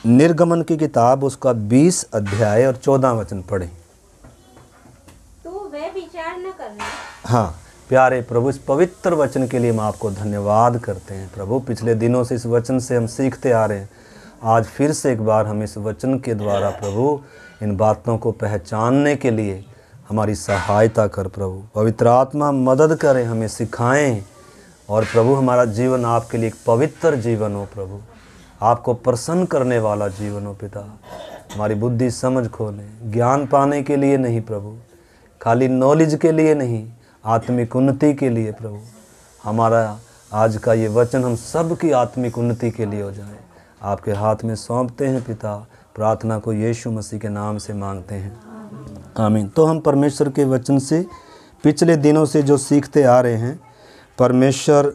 निर्गमन की किताब उसका 20 अध्याय और 14 वचन पढ़ें। तो वह विचार न करना। हाँ प्यारे प्रभु, इस पवित्र वचन के लिए हम आपको धन्यवाद करते हैं प्रभु। पिछले दिनों से इस वचन से हम सीखते आ रहे हैं। आज फिर से एक बार हम इस वचन के द्वारा प्रभु इन बातों को पहचानने के लिए हमारी सहायता कर प्रभु। पवित्र आत्मा मदद करें, हमें सिखाएं और प्रभु हमारा जीवन आपके लिए एक पवित्र जीवन हो प्रभु, आपको प्रसन्न करने वाला जीवन हो पिता। हमारी बुद्धि समझ खोलें, ज्ञान पाने के लिए नहीं प्रभु, खाली नॉलेज के लिए नहीं, आत्मिक उन्नति के लिए प्रभु। हमारा आज का ये वचन हम सब की आत्मिक उन्नति के लिए हो जाए। आपके हाथ में सौंपते हैं पिता। प्रार्थना को यीशु मसीह के नाम से मांगते हैं, आमीन। तो हम परमेश्वर के वचन से पिछले दिनों से जो सीखते आ रहे हैं, परमेश्वर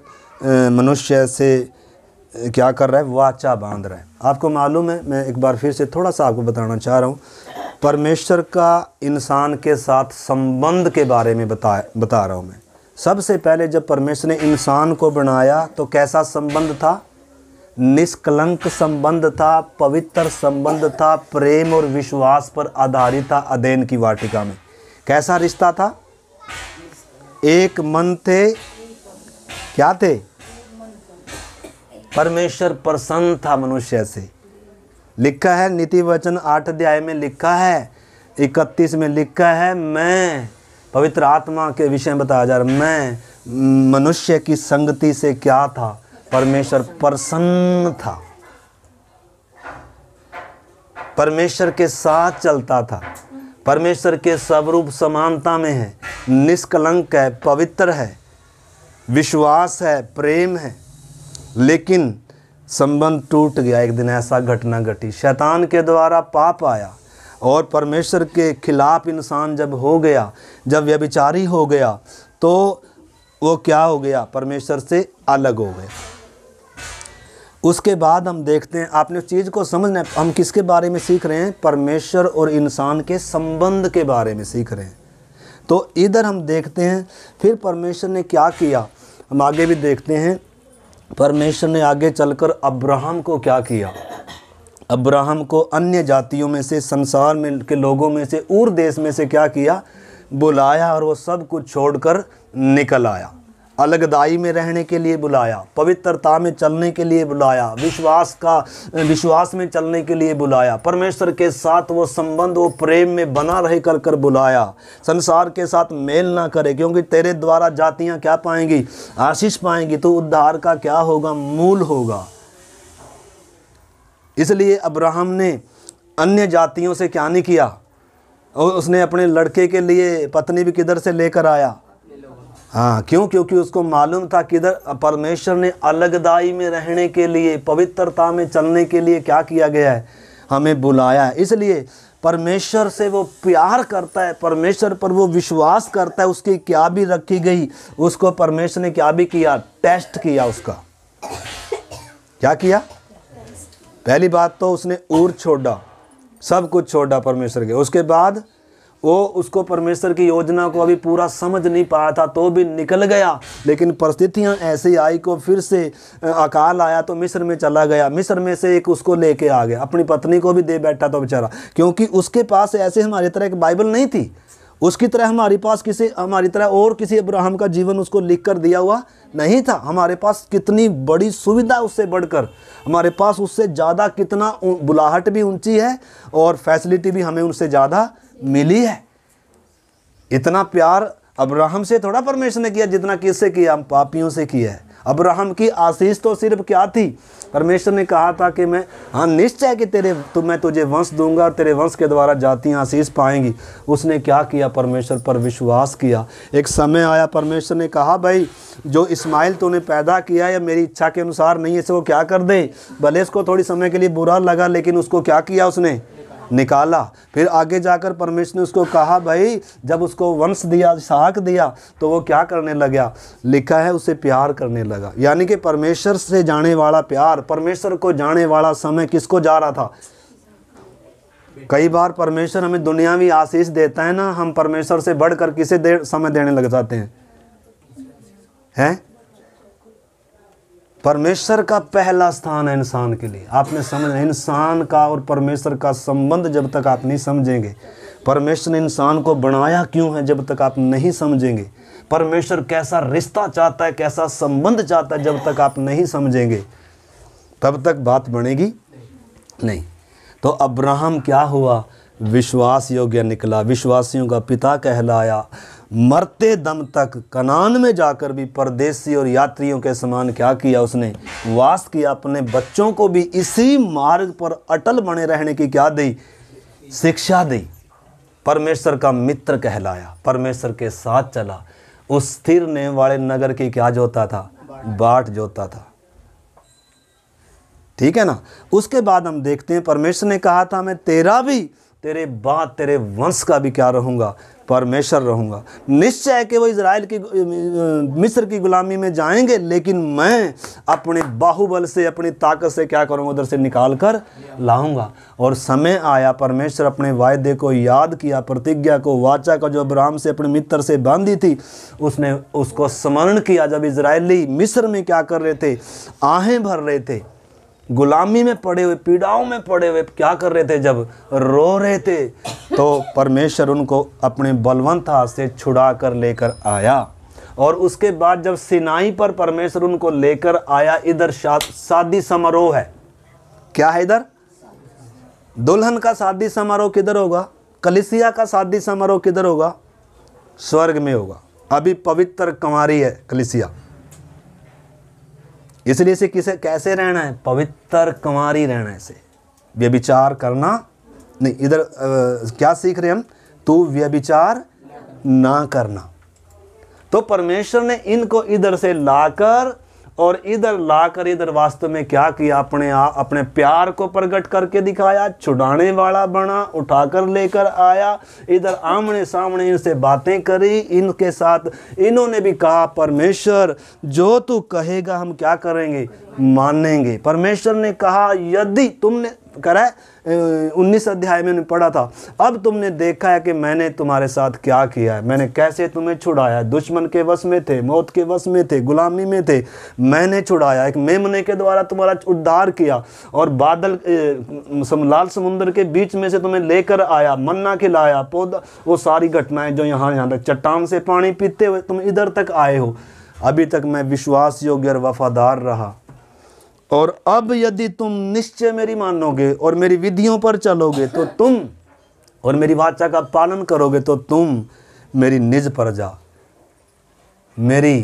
मनुष्य से क्या कर रहा है, वाचा बांध रहा है। आपको मालूम है, मैं एक बार फिर से थोड़ा सा आपको बताना चाह रहा हूँ, परमेश्वर का इंसान के साथ संबंध के बारे में बता रहा हूँ मैं। सबसे पहले जब परमेश्वर ने इंसान को बनाया तो कैसा संबंध था? निष्कलंक संबंध था, पवित्र संबंध था, प्रेम और विश्वास पर आधारित था। अदेन की वाटिका में कैसा रिश्ता था? एक मन थे, क्या थे? परमेश्वर प्रसन्न था मनुष्य से। लिखा है नीति वचन 8 अध्याय में लिखा है, 31 में लिखा है, मैं पवित्र आत्मा के विषय में बताया जा रहा, मैं मनुष्य की संगति से क्या था? परमेश्वर प्रसन्न था, परमेश्वर के साथ चलता था, परमेश्वर के स्वरूप समानता में है, निष्कलंक है, पवित्र है, विश्वास है, प्रेम है। लेकिन संबंध टूट गया। एक दिन ऐसा घटना घटी, शैतान के द्वारा पाप आया और परमेश्वर के खिलाफ इंसान जब हो गया, जब व्यभिचारी हो गया, तो वो क्या हो गया? परमेश्वर से अलग हो गया। उसके बाद हम देखते हैं, आपने उस चीज़ को समझना है, हम किसके बारे में सीख रहे हैं? परमेश्वर और इंसान के संबंध के बारे में सीख रहे हैं। तो इधर हम देखते हैं फिर परमेश्वर ने क्या किया, हम आगे भी देखते हैं। परमेश्वर ने आगे चलकर अब्राहम को क्या किया? अब्राहम को अन्य जातियों में से, संसार में के लोगों में से, उर देश में से क्या किया? बुलाया और वो सब कुछ छोड़कर निकल आया। अलगदाई में रहने के लिए बुलाया, पवित्रता में चलने के लिए बुलाया, विश्वास में चलने के लिए बुलाया, परमेश्वर के साथ वो संबंध, वो प्रेम में बना रह कर बुलाया। संसार के साथ मेल ना करे, क्योंकि तेरे द्वारा जातियां क्या पाएंगी? आशीष पाएंगी। तो उद्धार का क्या होगा? मूल होगा। इसलिए अब्राहम ने अन्य जातियों से क्या नहीं किया, और उसने अपने लड़के के लिए पत्नी भी किधर से लेकर आया? हाँ, क्यों? क्योंकि उसको मालूम था किधर परमेश्वर ने अलगदाई में रहने के लिए, पवित्रता में चलने के लिए क्या किया गया है? हमें बुलाया है। इसलिए परमेश्वर से वो प्यार करता है, परमेश्वर पर वो विश्वास करता है। उसकी क्या भी रखी गई, उसको परमेश्वर ने क्या भी किया? टेस्ट किया उसका। क्या किया? पहली बात तो उसने ऊर छोड़ा, सब कुछ छोड़ा परमेश्वर के। उसके बाद वो उसको परमेश्वर की योजना को अभी पूरा समझ नहीं पाया था, तो भी निकल गया। लेकिन परिस्थितियां ऐसी आई को फिर से अकाल आया तो मिस्र में चला गया। मिस्र में से एक उसको लेके आ गया, अपनी पत्नी को भी दे बैठा तो बेचारा, क्योंकि उसके पास ऐसे हमारी तरह एक बाइबल नहीं थी। उसकी तरह हमारी तरह और किसी अब्राहम का जीवन उसको लिख कर दिया हुआ नहीं था। हमारे पास कितनी बड़ी सुविधा उससे बढ़कर, हमारे पास उससे ज़्यादा कितना बुलाहट भी ऊंची है और फैसिलिटी भी हमें उनसे ज़्यादा मिली है। इतना प्यार अब्राहम से थोड़ा परमेश्वर ने किया जितना किससे किया? हम पापियों से किया है। अब्राहम की आशीष तो सिर्फ क्या थी? परमेश्वर ने कहा था कि मैं, हाँ निश्चय कि मैं तुझे वंश दूंगा और तेरे वंश के द्वारा जातियां आशीष पाएंगी। उसने क्या किया? परमेश्वर पर विश्वास किया। एक समय आया, परमेश्वर ने कहा, भाई जो इस्माइल तूने पैदा किया है मेरी इच्छा के अनुसार नहीं है, इसे वो क्या कर दे। भले इसको थोड़ी समय के लिए बुरा लगा, लेकिन उसको क्या किया? उसने निकाला। फिर आगे जाकर परमेश्वर ने उसको कहा, भाई जब उसको वंश दिया, इसहाक दिया, तो वो क्या करने लगा? लिखा है उसे प्यार करने लगा। यानी कि परमेश्वर से जाने वाला प्यार, परमेश्वर को जाने वाला समय किसको जा रहा था? कई बार परमेश्वर हमें दुनियावी आशीष देता है ना, हम परमेश्वर से बढ़कर किसे समय देने लग जाते हैं? परमेश्वर का पहला स्थान है इंसान के लिए। आपने समझना, इंसान का और परमेश्वर का संबंध जब तक आप नहीं समझेंगे, परमेश्वर ने इंसान को बनाया क्यों है जब तक आप नहीं समझेंगे, परमेश्वर कैसा रिश्ता चाहता है, कैसा संबंध चाहता है, जब तक आप नहीं समझेंगे तब तक बात बनेगी नहीं। तो अब्राहम क्या हुआ? विश्वास योग्य निकला, विश्वासियों का पिता कहलाया। मरते दम तक कनान में जाकर भी परदेसी और यात्रियों के समान क्या किया? उसने वास किया। अपने बच्चों को भी इसी मार्ग पर अटल बने रहने की क्या दी? शिक्षा दी। परमेश्वर का मित्र कहलाया, परमेश्वर के साथ चला। उस स्थिर ने वाले नगर की क्या जोता था? बाट जोता था। ठीक है ना। उसके बाद हम देखते हैं, परमेश्वर ने कहा था मैं तेरा भी, तेरे बाद तेरे वंश का भी क्या रहूँगा? परमेश्वर रहूँगा। निश्चय है कि वो इज़राइल की मिस्र की गुलामी में जाएंगे, लेकिन मैं अपने बाहुबल से, अपनी ताकत से क्या करूँगा? उधर से निकाल कर लाऊंगा। और समय आया, परमेश्वर अपने वायदे को याद किया, प्रतिज्ञा को, वाचा का जो अब्राहम से अपने मित्र से बांधी थी, उसने उसको स्मरण किया। जब इज़राइली मिस्र में क्या कर रहे थे? आहें भर रहे थे, गुलामी में पड़े हुए, पीड़ाओं में पड़े हुए क्या कर रहे थे? जब रो रहे थे, तो परमेश्वर उनको अपने बलवंत हाथ से छुड़ा कर लेकर आया। और उसके बाद जब सिनाई पर परमेश्वर उनको लेकर आया, इधर शादी समारोह है। क्या है इधर? दुल्हन का शादी समारोह किधर होगा? कलीसिया का शादी समारोह किधर होगा? स्वर्ग में होगा। अभी पवित्र कुंवारी है कलीसिया, इसलिए इसे किसे कैसे रहना है? पवित्र कुंवारी रहना है। इसे व्यभिचार करना नहीं। इधर क्या सीख रहे हम? तू व्यभिचार ना करना। तो परमेश्वर ने इनको इधर से लाकर और इधर लाकर इधर वास्तव में क्या किया? अपने प्यार को प्रकट करके दिखाया, छुड़ाने वाला बना, उठाकर लेकर आया। इधर आमने सामने इनसे बातें करी, इनके साथ इन्होंने भी कहा परमेश्वर जो तू कहेगा हम क्या करेंगे? मानेंगे। परमेश्वर ने कहा यदि तुमने करा 19 अध्याय में पढ़ा था, अब तुमने देखा है कि मैंने तुम्हारे साथ क्या किया है, मैंने कैसे तुम्हें छुड़ाया। दुश्मन के वश में थे, मौत के वश में थे, गुलामी में थे, मैंने छुड़ाया। एक मेमने के द्वारा तुम्हारा उद्धार किया और बादल लाल समुद्र के बीच में से तुम्हें लेकर आया, मन्ना खिलाया, पौधा, वो सारी घटनाएं जो यहाँ तक चट्टान से पानी पीते हुए तुम इधर तक आए हो। अभी तक मैं विश्वास योग्य और वफादार रहा। और अब यदि तुम निश्चय मेरी मानोगे और मेरी विधियों पर चलोगे तो तुम, और मेरी वाचा का पालन करोगे तो तुम मेरी निज प्रजा, मेरी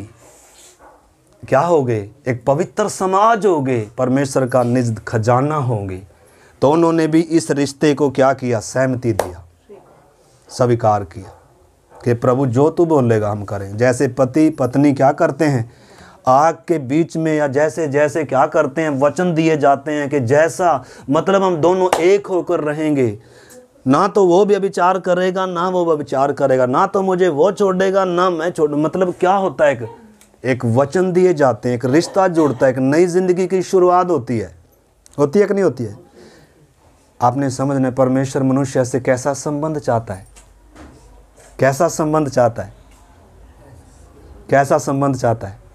क्या होगे? एक पवित्र समाज होगे, परमेश्वर का निज खजाना होंगे। तो उन्होंने भी इस रिश्ते को क्या किया? सहमति दिया, स्वीकार किया कि प्रभु जो तू बोलेगा हम करें। जैसे पति पत्नी क्या करते हैं आग के बीच में, या जैसे जैसे क्या करते हैं वचन दिए जाते हैं कि जैसा, मतलब हम दोनों एक होकर रहेंगे, ना तो वो भी विचार करेगा ना वो विचार करेगा, ना तो मुझे वो छोड़ेगा ना मैं छोड़, मतलब क्या होता है? एक वचन दिए जाते हैं, एक रिश्ता जुड़ता है, एक नई जिंदगी की शुरुआत होती है कि नहीं होती है? आपने समझना, परमेश्वर मनुष्य से कैसा संबंध चाहता है, कैसा संबंध चाहता है, कैसा संबंध चाहता है।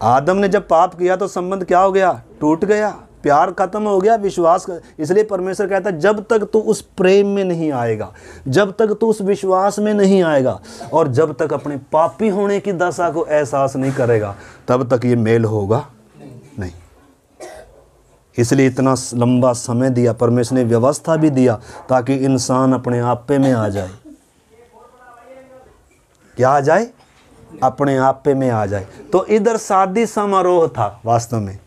आदम ने जब पाप किया तो संबंध क्या हो गया? टूट गया, प्यार खत्म हो गया, विश्वास। इसलिए परमेश्वर कहता है जब तक तू उस प्रेम में नहीं आएगा, जब तक तू उस विश्वास में नहीं आएगा, और जब तक अपने पापी होने की दशा को एहसास नहीं करेगा, तब तक ये मेल होगा नहीं। इसलिए इतना लंबा समय दिया परमेश्वर ने, व्यवस्था भी दिया ताकि इंसान अपने आपे में आ जाए। क्या आ जाए? अपने आपे में आ जाए। तो इधर शादी समारोह था, वास्तव में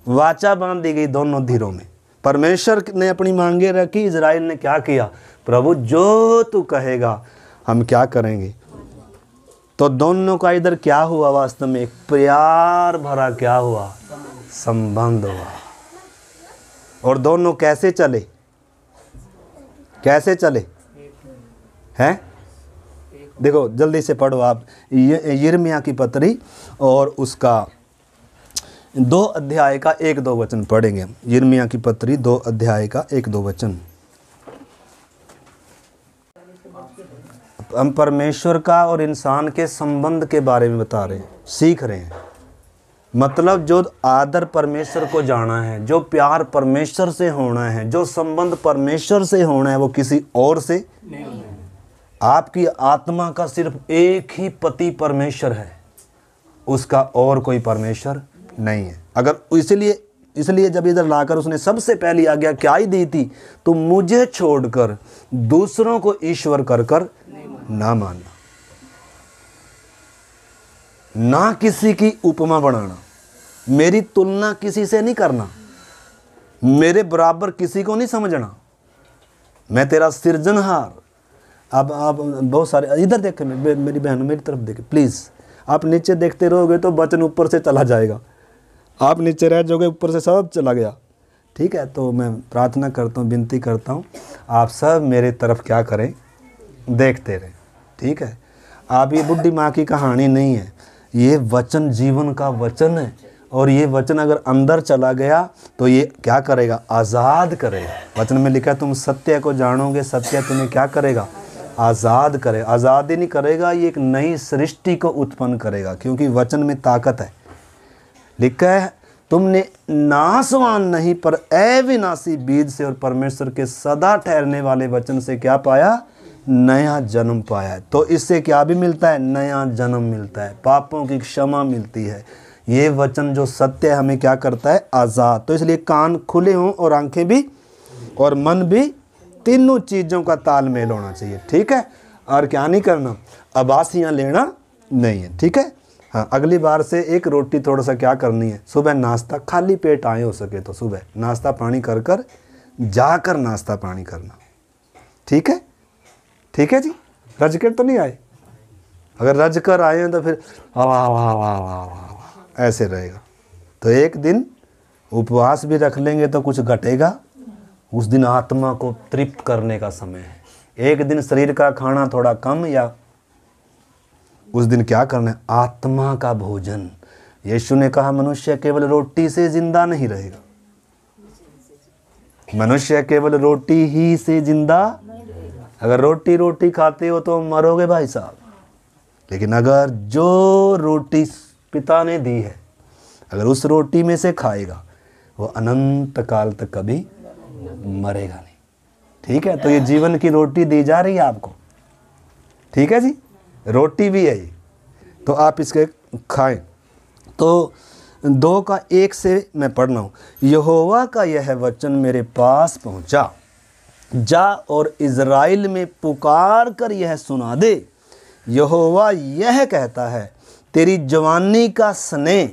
वाचा बांध दी गई दोनों धीरों में। परमेश्वर ने अपनी मांगे रखी, इजराइल ने क्या किया? प्रभु जो तू कहेगा हम क्या करेंगे। तो दोनों का इधर क्या हुआ? वास्तव में एक प्यार भरा क्या हुआ? संबंध हुआ। और दोनों कैसे चले? कैसे चले हैं? देखो जल्दी से पढ़ो आप यिर्मयाह की पत्री और उसका 2 अध्याय का 1-2 वचन पढ़ेंगे हम। यिर्मयाह की पत्री 2 अध्याय का 1-2 वचन। हम परमेश्वर का और इंसान के संबंध के बारे में बता रहे हैं, सीख रहे हैं। मतलब जो आदर परमेश्वर को जाना है, जो प्यार परमेश्वर से होना है, जो संबंध परमेश्वर से होना है, वो किसी और से नहीं होना है। आपकी आत्मा का सिर्फ एक ही पति परमेश्वर है, उसका और कोई परमेश्वर नहीं है। अगर इसलिए जब इधर लाकर उसने सबसे पहली आज्ञा क्या ही दी थी, तो मुझे छोड़कर दूसरों को ईश्वर कर कर ना मानना, ना किसी की उपमा बनाना, मेरी तुलना किसी से नहीं करना, मेरे बराबर किसी को नहीं समझना, मैं तेरा सृजनहार। अब आप बहुत सारे इधर देखें, मेरी बहनों मेरी तरफ देखें प्लीज़। आप नीचे देखते रहोगे तो वचन ऊपर से चला जाएगा, आप नीचे रह जाओगे ऊपर से सब चला गया। ठीक है, तो मैं प्रार्थना करता हूँ, विनती करता हूँ, आप सब मेरे तरफ क्या करें, देखते रहें। ठीक है, आप ये बुढ़ी माँ की कहानी नहीं है, ये वचन जीवन का वचन है, और ये वचन अगर अंदर चला गया तो ये क्या करेगा, आज़ाद करेगा। वचन में लिखा है तुम सत्य को जानोगे, सत्य तुम्हें क्या करेगा, आज़ाद करे। आज़ाद ही नहीं करेगा, ये एक नई सृष्टि को उत्पन्न करेगा, क्योंकि वचन में ताकत है। लिखा है तुमने नाशवान नहीं पर अविनाशी बीज से और परमेश्वर के सदा ठहरने वाले वचन से क्या पाया, नया जन्म पाया है। तो इससे क्या भी मिलता है, नया जन्म मिलता है, पापों की क्षमा मिलती है। ये वचन जो सत्य है हमें क्या करता है, आज़ाद। तो इसलिए कान खुले हों और आंखें भी और मन भी, तीनों चीज़ों का तालमेल होना चाहिए। ठीक है, और क्या नहीं करना, आभासियाँ लेना नहीं है। ठीक है, हाँ, अगली बार से एक रोटी थोड़ा सा क्या करनी है, सुबह नाश्ता खाली पेट आए हो सके तो सुबह नाश्ता पानी कर कर जाकर नाश्ता पानी करना। ठीक है, ठीक है जी, रज कर तो नहीं आए, अगर रज कर आए हैं तो फिर वाह वाह वाह वाह वाह ऐसे रहेगा। तो एक दिन उपवास भी रख लेंगे तो कुछ घटेगा, उस दिन आत्मा को तृप्त करने का समय है। एक दिन शरीर का खाना थोड़ा कम, या उस दिन क्या करना है, आत्मा का भोजन। यीशु ने कहा मनुष्य केवल रोटी से जिंदा नहीं रहेगा, मनुष्य केवल रोटी ही से जिंदा, अगर रोटी खाते हो तो मरोगे भाई साहब, लेकिन अगर जो रोटी पिता ने दी है, अगर उस रोटी में से खाएगा वो अनंत काल तक कभी मरेगा नहीं। ठीक है, तो ये जीवन की रोटी दी जा रही है आपको। ठीक है जी, रोटी भी है ये, तो आप इसके खाएं। तो 2:1 से मैं पढ़ रहा हूँ। यहोवा का यह वचन मेरे पास पहुँचा, जा और इज़राइल में पुकार कर यह सुना दे, यहोवा यह कहता है तेरी जवानी का स्नेह,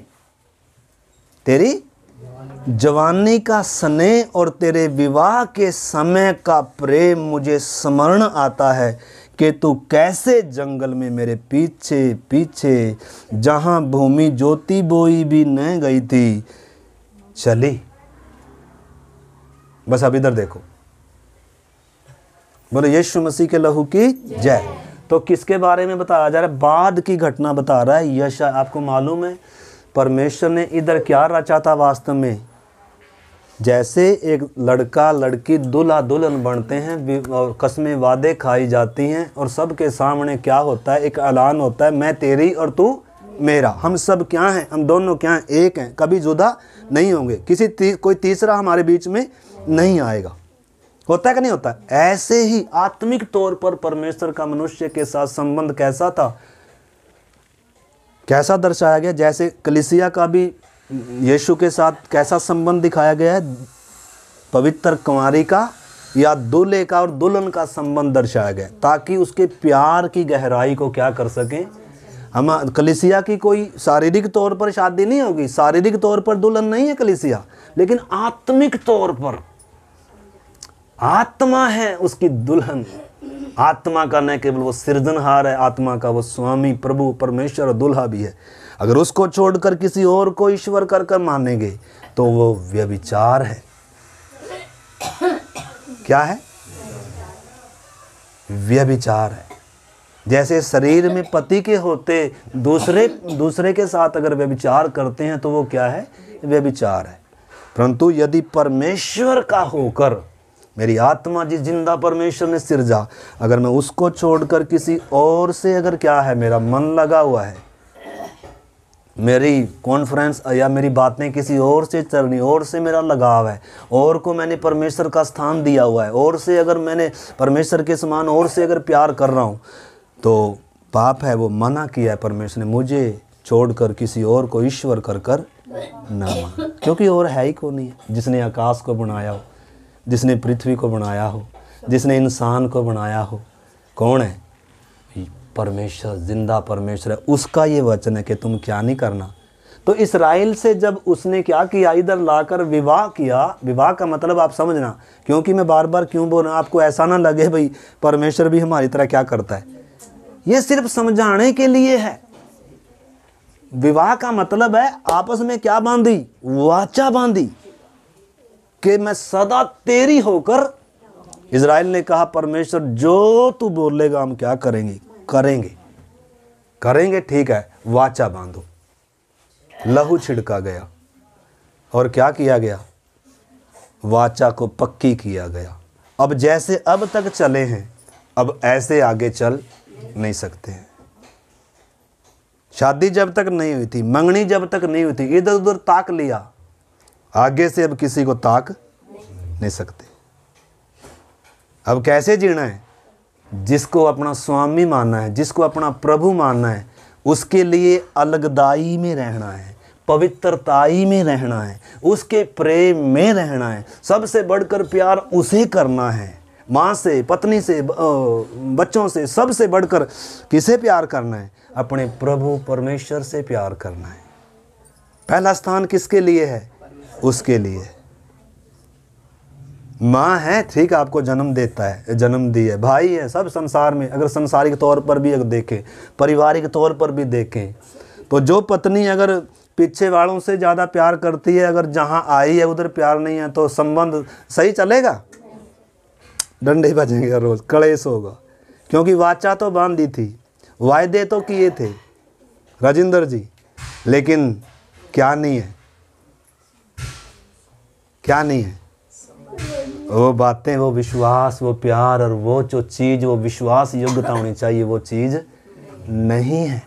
तेरी जवानी का स्नेह और तेरे विवाह के समय का प्रेम मुझे स्मरण आता है कि तू कैसे जंगल में मेरे पीछे पीछे, जहाँ भूमि ज्योति बोई भी न गई थी, चली। बस अब इधर देखो, बोलो यीशु मसीह के लहू की जय। तो किसके बारे में बताया जा रहा है, बाद की घटना बता रहा है यशा। आपको मालूम है परमेश्वर ने इधर क्या रचा था वास्तव में, जैसे एक लड़का लड़की दूल्हा दुल्हन बनते हैं और कस्में वादे खाई जाती हैं, और सबके सामने क्या होता है, एक ऐलान होता है, मैं तेरी और तू मेरा, हम सब क्या हैं, हम दोनों क्या हैं, एक हैं, कभी जुदा नहीं होंगे, कोई तीसरा हमारे बीच में नहीं आएगा। होता है कि नहीं होता? ऐसे ही आत्मिक तौर पर परमेश्वर का मनुष्य के साथ संबंध कैसा था, कैसा दर्शाया गया, जैसे कलीसिया का भी यीशु के साथ कैसा संबंध दिखाया गया है, पवित्र कुंवारी का या दूल्हे का और दुल्हन का संबंध दर्शाया गया, ताकि उसके प्यार की गहराई को क्या कर सकें हम। कलीसिया की कोई शारीरिक तौर पर शादी नहीं होगी, शारीरिक तौर पर दुल्हन नहीं है कलीसिया, लेकिन आत्मिक तौर पर आत्मा है उसकी दुल्हन। आत्मा का न केवल वो सृजनहार है, आत्मा का वो स्वामी प्रभु परमेश्वर और दुल्हा भी है। अगर उसको छोड़कर किसी और को ईश्वर कर कर मानेंगे तो वो व्यभिचार है। क्या है? व्यभिचार है। जैसे शरीर में पति के होते दूसरे के साथ अगर व्यभिचार करते हैं तो वो क्या है? व्यभिचार है। परंतु यदि परमेश्वर का होकर मेरी आत्मा जिस जिंदा परमेश्वर ने सिरजा, अगर मैं उसको छोड़कर किसी और से अगर क्या है मेरा मन लगा हुआ है, मेरी कॉन्फ्रेंस या मेरी बातें किसी और से चल रही, और से मेरा लगाव है, और को मैंने परमेश्वर का स्थान दिया हुआ है, और से अगर मैंने परमेश्वर के समान और से अगर प्यार कर रहा हूँ तो पाप है। वो मना किया है परमेश्वर ने, मुझे छोड़कर किसी और को ईश्वर कर कर ना मान, क्योंकि और है ही कौन है जिसने आकाश को बनाया हो, जिसने पृथ्वी को बनाया हो, जिसने इंसान को बनाया हो। कौन है? परमेश्वर, जिंदा परमेश्वर है। उसका ये वचन है कि तुम क्या नहीं करना। तो इस्राएल से जब उसने क्या किया, इधर लाकर विवाह किया। विवाह का मतलब आप समझना, क्योंकि मैं बार बार क्यों बोल रहा हूँ, आपको ऐसा ना लगे भाई परमेश्वर भी हमारी तरह क्या करता है। ये सिर्फ समझाने के लिए है। विवाह का मतलब है आपस में क्या बांधी, वाचा बांधी कि मैं सदा तेरी होकर। इज़राइल ने कहा परमेश्वर जो तू बोलेगा हम क्या करेंगे, करेंगे। ठीक है, वाचा बांधो। लहू छिड़का गया और क्या किया गया, वाचा को पक्की किया गया। अब जैसे अब तक चले हैं अब ऐसे आगे चल नहीं सकते हैं। शादी जब तक नहीं हुई थी, मंगनी जब तक नहीं हुई थी, इधर उधर ताक लिया, आगे से अब किसी को ताक नहीं सकते। अब कैसे जीना है? जिसको अपना स्वामी मानना है, जिसको अपना प्रभु मानना है, उसके लिए अलगदाई में रहना है, पवित्रताई में रहना है, उसके प्रेम में रहना है। सबसे बढ़कर प्यार उसे करना है, माँ से, पत्नी से, बच्चों से, सबसे बढ़कर किसे प्यार करना है? अपने प्रभु परमेश्वर से प्यार करना है। पहला स्थान किसके लिए है? उसके लिए। माँ है, ठीक, आपको जन्म देता है, जन्म दी है, भाई है, सब संसार में अगर संसारिक तौर पर भी अगर देखें, पारिवारिक तौर पर भी देखें, तो जो पत्नी अगर पीछे वालों से ज़्यादा प्यार करती है, अगर जहाँ आई है उधर प्यार नहीं है, तो संबंध सही चलेगा? डंडे बजेंगे रोज़, कलेश होगा। क्योंकि वाचा तो बांधी थी, वायदे तो किए थे राजेंद्र जी, लेकिन क्या नहीं है, क्या नहीं है? वो बातें, वो विश्वास, वो प्यार, और वो जो चीज़, वो विश्वास योग्यता होनी चाहिए, वो चीज़ नहीं है।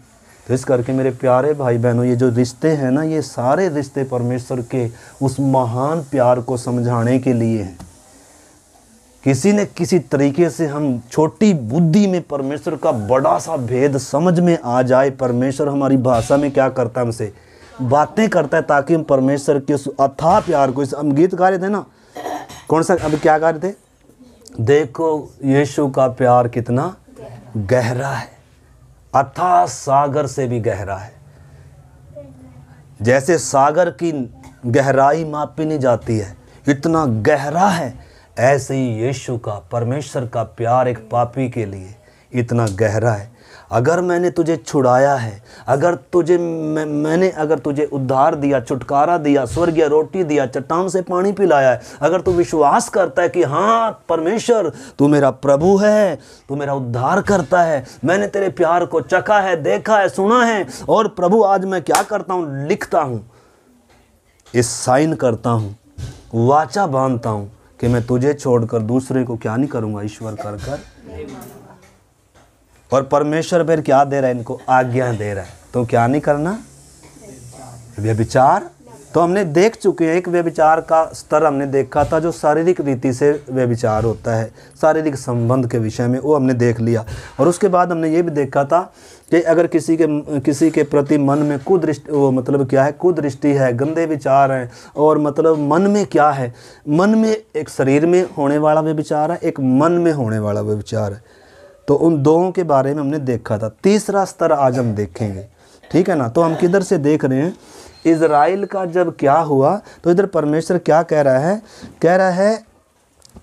तो इस करके मेरे प्यारे भाई बहनों, ये जो रिश्ते हैं ना, ये सारे रिश्ते परमेश्वर के उस महान प्यार को समझाने के लिए हैं। किसी न किसी तरीके से हम छोटी बुद्धि में परमेश्वर का बड़ा सा भेद समझ में आ जाए। परमेश्वर हमारी भाषा में क्या करता है, हमसे बातें करता है, ताकि हम परमेश्वर के उस अथाह प्यार को, हम गीत गा रहे थे ना, कौन सा, अभी क्या गा रहे थे? देखो यीशु का प्यार कितना गहरा है, अथाह सागर से भी गहरा है। जैसे सागर की गहराई मापी नहीं जाती है, इतना गहरा है, ऐसे ही यीशु का, परमेश्वर का प्यार एक पापी के लिए इतना गहरा है। अगर मैंने तुझे छुड़ाया है, अगर तुझे मैंने अगर तुझे उद्धार दिया, छुटकारा दिया, स्वर्गीय रोटी दिया, चट्टान से पानी पिलाया है, अगर तू विश्वास करता है कि हाँ परमेश्वर तू मेरा प्रभु है, तू मेरा उद्धार करता है, मैंने तेरे प्यार को चखा है, देखा है, सुना है, और प्रभु आज मैं क्या करता हूँ, लिखता हूँ, इस साइन करता हूँ, वाचा बांधता हूँ कि मैं तुझे छोड़कर दूसरे को क्या नहीं करूँगा, ईश्वर कर कर। और परमेश्वर फिर क्या दे रहा है, इनको आज्ञा दे रहा है, तो क्या नहीं करना, व्यभिचार। तो हमने देख चुके हैं, एक व्यभिचार का स्तर हमने देखा था जो शारीरिक रीति से व्यभिचार होता है, शारीरिक संबंध के विषय में, वो हमने देख लिया। और उसके बाद हमने ये भी देखा था कि अगर किसी के प्रति मन में कुदृष्टि, वो मतलब क्या है, कुदृष्टि है, गंदे विचार हैं, और मतलब मन में क्या है, मन में एक शरीर में होने वाला व्यभिचार है, एक मन में होने वाला व्यभिचार है। तो उन दोनों के बारे में हमने देखा था। तीसरा स्तर आज हम देखेंगे, ठीक है ना। तो हम किधर से देख रहे हैं, इज़राइल का जब क्या हुआ, तो इधर परमेश्वर क्या कह रहा है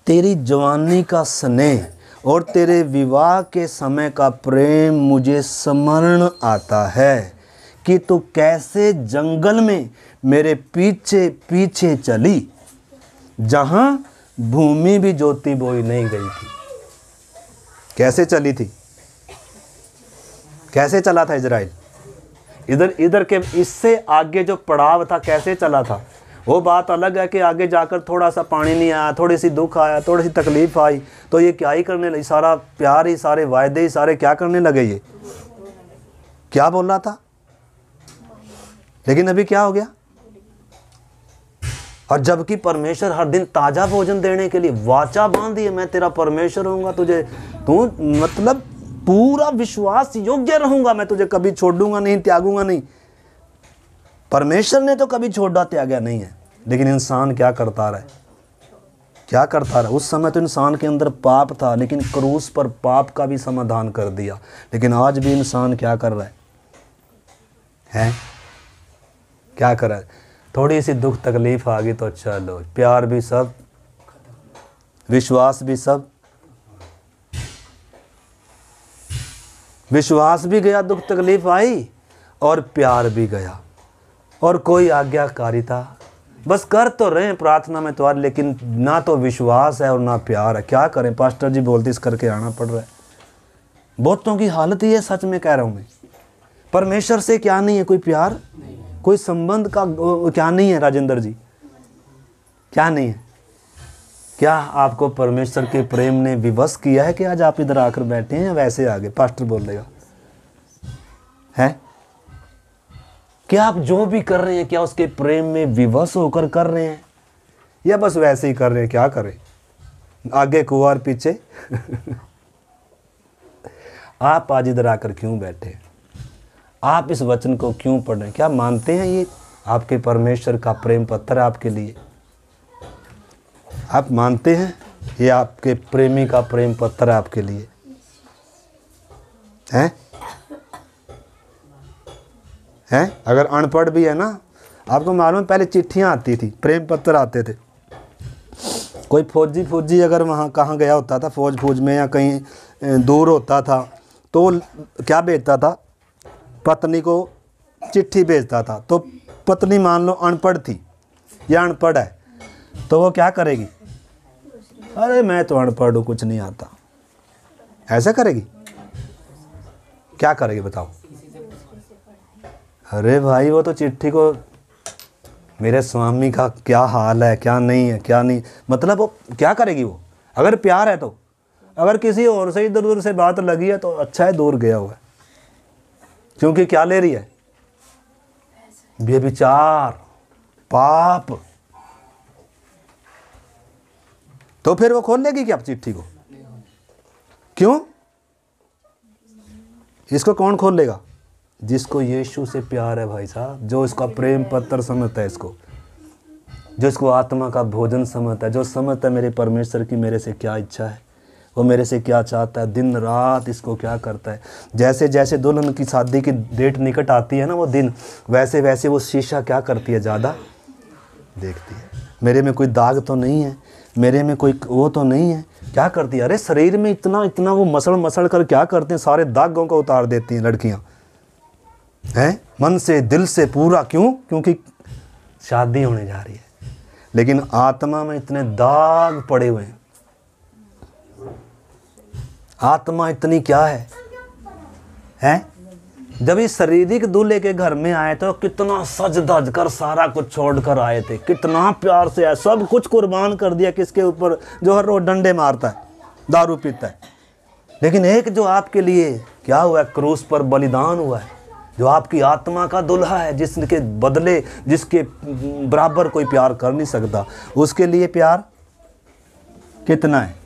तेरी जवानी का स्नेह और तेरे विवाह के समय का प्रेम मुझे स्मरण आता है कि तू कैसे जंगल में मेरे पीछे पीछे चली, जहाँ भूमि भी ज्योति बोई नहीं गई थी। कैसे चली थी, कैसे चला था इज़राइल? इधर के इससे आगे जो पड़ाव था, कैसे चला था, वो बात अलग है कि आगे जाकर थोड़ा सा पानी नहीं आया, थोड़ी सी दुख आया, थोड़ी सी तकलीफ आई, तो ये क्या ही करने लगे, सारा प्यार ही, सारे वायदे ही, सारे क्या करने लगे, ये क्या बोल रहा था, लेकिन अभी क्या हो गया? और जबकि परमेश्वर हर दिन ताजा भोजन देने के लिए वाचा बांधी है, मैं तेरा परमेश्वर होऊंगा, तुझे तू मतलब पूरा विश्वास योग्य रहूंगा, मैं तुझे कभी छोड़ूंगा नहीं, त्यागूंगा नहीं। परमेश्वर ने तो कभी छोड़ा त्यागा नहीं है। लेकिन इंसान क्या करता रहा? क्या करता रहा? उस समय तो इंसान के अंदर पाप था, लेकिन क्रूस पर पाप का भी समाधान कर दिया। लेकिन आज भी इंसान क्या कर रहा है? क्या कर रहा है? थोड़ी सी दुख तकलीफ आ गई तो चलो, प्यार भी सब, विश्वास भी सब, विश्वास भी गया, दुख तकलीफ आई और प्यार भी गया, और कोई आज्ञाकारिता। बस कर तो रहे हैं प्रार्थना में तो, लेकिन ना तो विश्वास है और ना प्यार है। क्या करें? पास्टर जी बोलते इस करके आना पड़ रहा है। बहुतों की हालत ही है, सच में कह रहा हूँ मैं। परमेश्वर से क्या नहीं है? कोई प्यार, कोई संबंध का क्या नहीं है? राजेंद्र जी, क्या नहीं है? क्या आपको परमेश्वर के प्रेम ने विवश किया है कि आज आप इधर आकर बैठे हैं? वैसे आगे पास्टर बोलेगा है, क्या आप जो भी कर रहे हैं क्या उसके प्रेम में विवश होकर कर रहे हैं, या बस वैसे ही कर रहे हैं? क्या करें, आगे कुंवार पीछे आप आज इधर आकर क्यों बैठे? आप इस वचन को क्यों पढ़ रहे हैं? क्या मानते हैं ये आपके परमेश्वर का प्रेम पत्र है आपके लिए? आप मानते हैं ये आपके प्रेमी का प्रेम पत्र है आपके लिए? हैं? अगर अनपढ़ भी है ना, आपको मालूम है पहले चिट्ठियाँ आती थी, प्रेम पत्र आते थे। कोई फौजी अगर वहाँ कहाँ गया होता था, फौज में या कहीं दूर होता था, तो क्या भेजता था? पत्नी को चिट्ठी भेजता था। तो पत्नी मान लो अनपढ़ थी या अनपढ़ है, तो वो क्या करेगी? अरे मैं तो अनपढ़ हूँ, कुछ नहीं आता, ऐसा करेगी? क्या करेगी बताओ? अरे भाई वो तो चिट्ठी को मेरे स्वामी का क्या हाल है, क्या नहीं है, क्या नहीं, मतलब वो क्या करेगी? वो अगर प्यार है तो, अगर किसी और से इधर उधर से बात लगी है तो अच्छा है, दूर गया हुआ है। क्योंकि क्या ले रही है? व्यभिचार, पाप। तो फिर वो खोल लेगी क्या चिट्ठी को? क्यों? इसको कौन खोल लेगा? जिसको यीशु से प्यार है भाई साहब, जो इसका प्रेम पत्र समझता है, इसको जो इसको आत्मा का भोजन समझता है, जो समझता है मेरे परमेश्वर की मेरे से क्या इच्छा है, वो मेरे से क्या चाहता है, दिन रात इसको क्या करता है। जैसे जैसे दुल्हन की शादी की डेट निकट आती है ना, वो दिन, वैसे वैसे वो शीशा क्या करती है? ज़्यादा देखती है, मेरे में कोई दाग तो नहीं है, मेरे में कोई वो तो नहीं है। क्या करती है? अरे शरीर में इतना इतना वो मसड़ कर क्या करते हैं, सारे दागों को उतार देती हैं लड़कियाँ, हैं, मन से दिल से पूरा। क्यों? क्योंकि शादी होने जा रही है। लेकिन आत्मा में इतने दाग पड़े हुए हैं। आत्मा इतनी क्या है? हैं? जब इस शारीरिक दूल्हे के घर में आए तो कितना सज धज कर सारा कुछ छोड़कर आए थे, कितना प्यार से आए, सब कुछ कुर्बान कर दिया किसके ऊपर? जो हर रोज डंडे मारता है, दारू पीता है। लेकिन एक जो आपके लिए क्या हुआ है? क्रूस पर बलिदान हुआ है, जो आपकी आत्मा का दुल्हा है, जिसके बदले, जिसके बराबर कोई प्यार कर नहीं सकता, उसके लिए प्यार कितना है?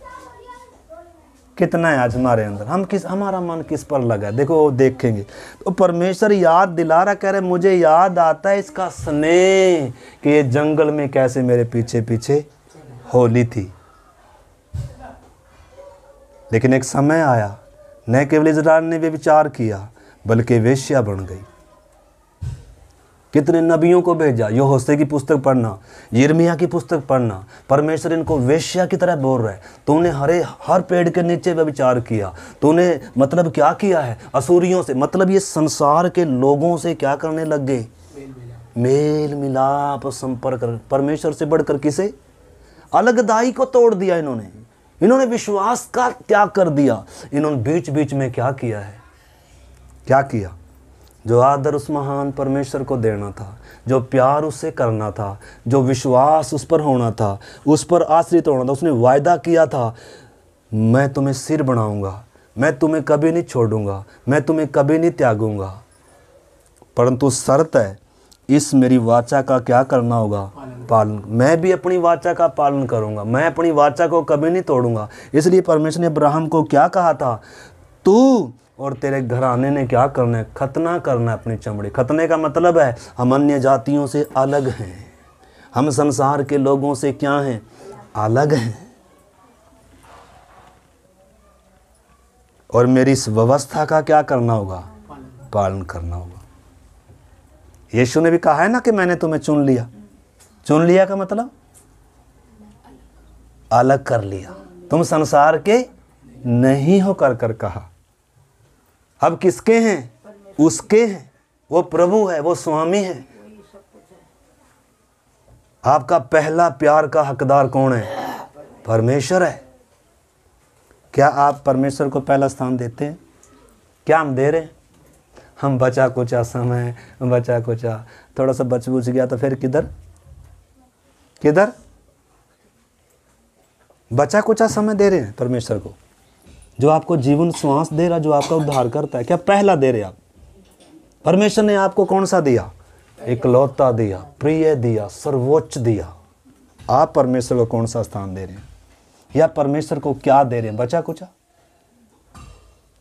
कितना है आज हमारे अंदर? हमारा मन किस पर लगा है? देखो वो देखेंगे तो परमेश्वर याद दिला रहा, कह रहे मुझे याद आता है इसका स्नेह कि ये जंगल में कैसे मेरे पीछे पीछे होली थी। लेकिन एक समय आया, न केवल इज़राइल ने व्यभिचार किया बल्कि वेश्या बन गई। कितने नबियों को भेजा, यहोशे की पुस्तक पढ़ना, यिर्मयाह की पुस्तक पढ़ना, परमेश्वर इनको वेश्या की तरह बोल रहा है। तूने हर पेड़ के नीचे व्यभिचार किया, तूने मतलब क्या किया है? असूरियों से, मतलब ये संसार के लोगों से क्या करने लग गए? मेल मिलाप, संपर्क। परमेश्वर से बढ़कर किसे? अलगदाई को तोड़ दिया इन्होंने विश्वास का त्याग कर दिया। इन्होंने बीच बीच में क्या किया है? क्या किया? जो आदर उस महान परमेश्वर को देना था, जो प्यार उससे करना था, जो विश्वास उस पर होना था, उस पर आश्रित होना था। उसने वायदा किया था, मैं तुम्हें सिर बनाऊंगा, मैं तुम्हें कभी नहीं छोड़ूंगा, मैं तुम्हें कभी नहीं त्यागूंगा। परंतु शर्त है, इस मेरी वाचा का क्या करना होगा? पालन। मैं भी अपनी वाचा का पालन करूंगा, मैं अपनी वाचा को कभी नहीं तोड़ूंगा। इसलिए परमेश्वर ने अब्राहम को क्या कहा था? तू और तेरे घराने ने क्या करना है? खतना करना है अपनी चमड़ी। खतने का मतलब है हम अन्य जातियों से अलग हैं, हम संसार के लोगों से क्या हैं? अलग हैं। और मेरी इस व्यवस्था का क्या करना होगा? पालन करना होगा। यीशु ने भी कहा है ना कि मैंने तुम्हें चुन लिया। चुन लिया का मतलब अलग कर लिया, तुम संसार के नहीं हो कर कहा। अब किसके हैं? उसके हैं। वो प्रभु है, वो स्वामी है। आपका पहला प्यार का हकदार कौन है? परमेश्वर है। क्या आप परमेश्वर को पहला स्थान देते हैं? क्या हम दे रहे हैं? हम बचा कुचा समय, बचा कुचा थोड़ा सा बच बुझ गया तो फिर किधर किधर बचा कुचा समय दे रहे हैं परमेश्वर को, जो आपको जीवन श्वास दे रहा, जो आपका उद्धार करता है। क्या पहला दे रहे आप? परमेश्वर ने आपको कौन सा दिया? इकलौता दिया, प्रिय दिया, सर्वोच्च दिया। आप परमेश्वर को कौन सा स्थान दे रहे हैं? या परमेश्वर को क्या दे रहे हैं? बचा कुचा?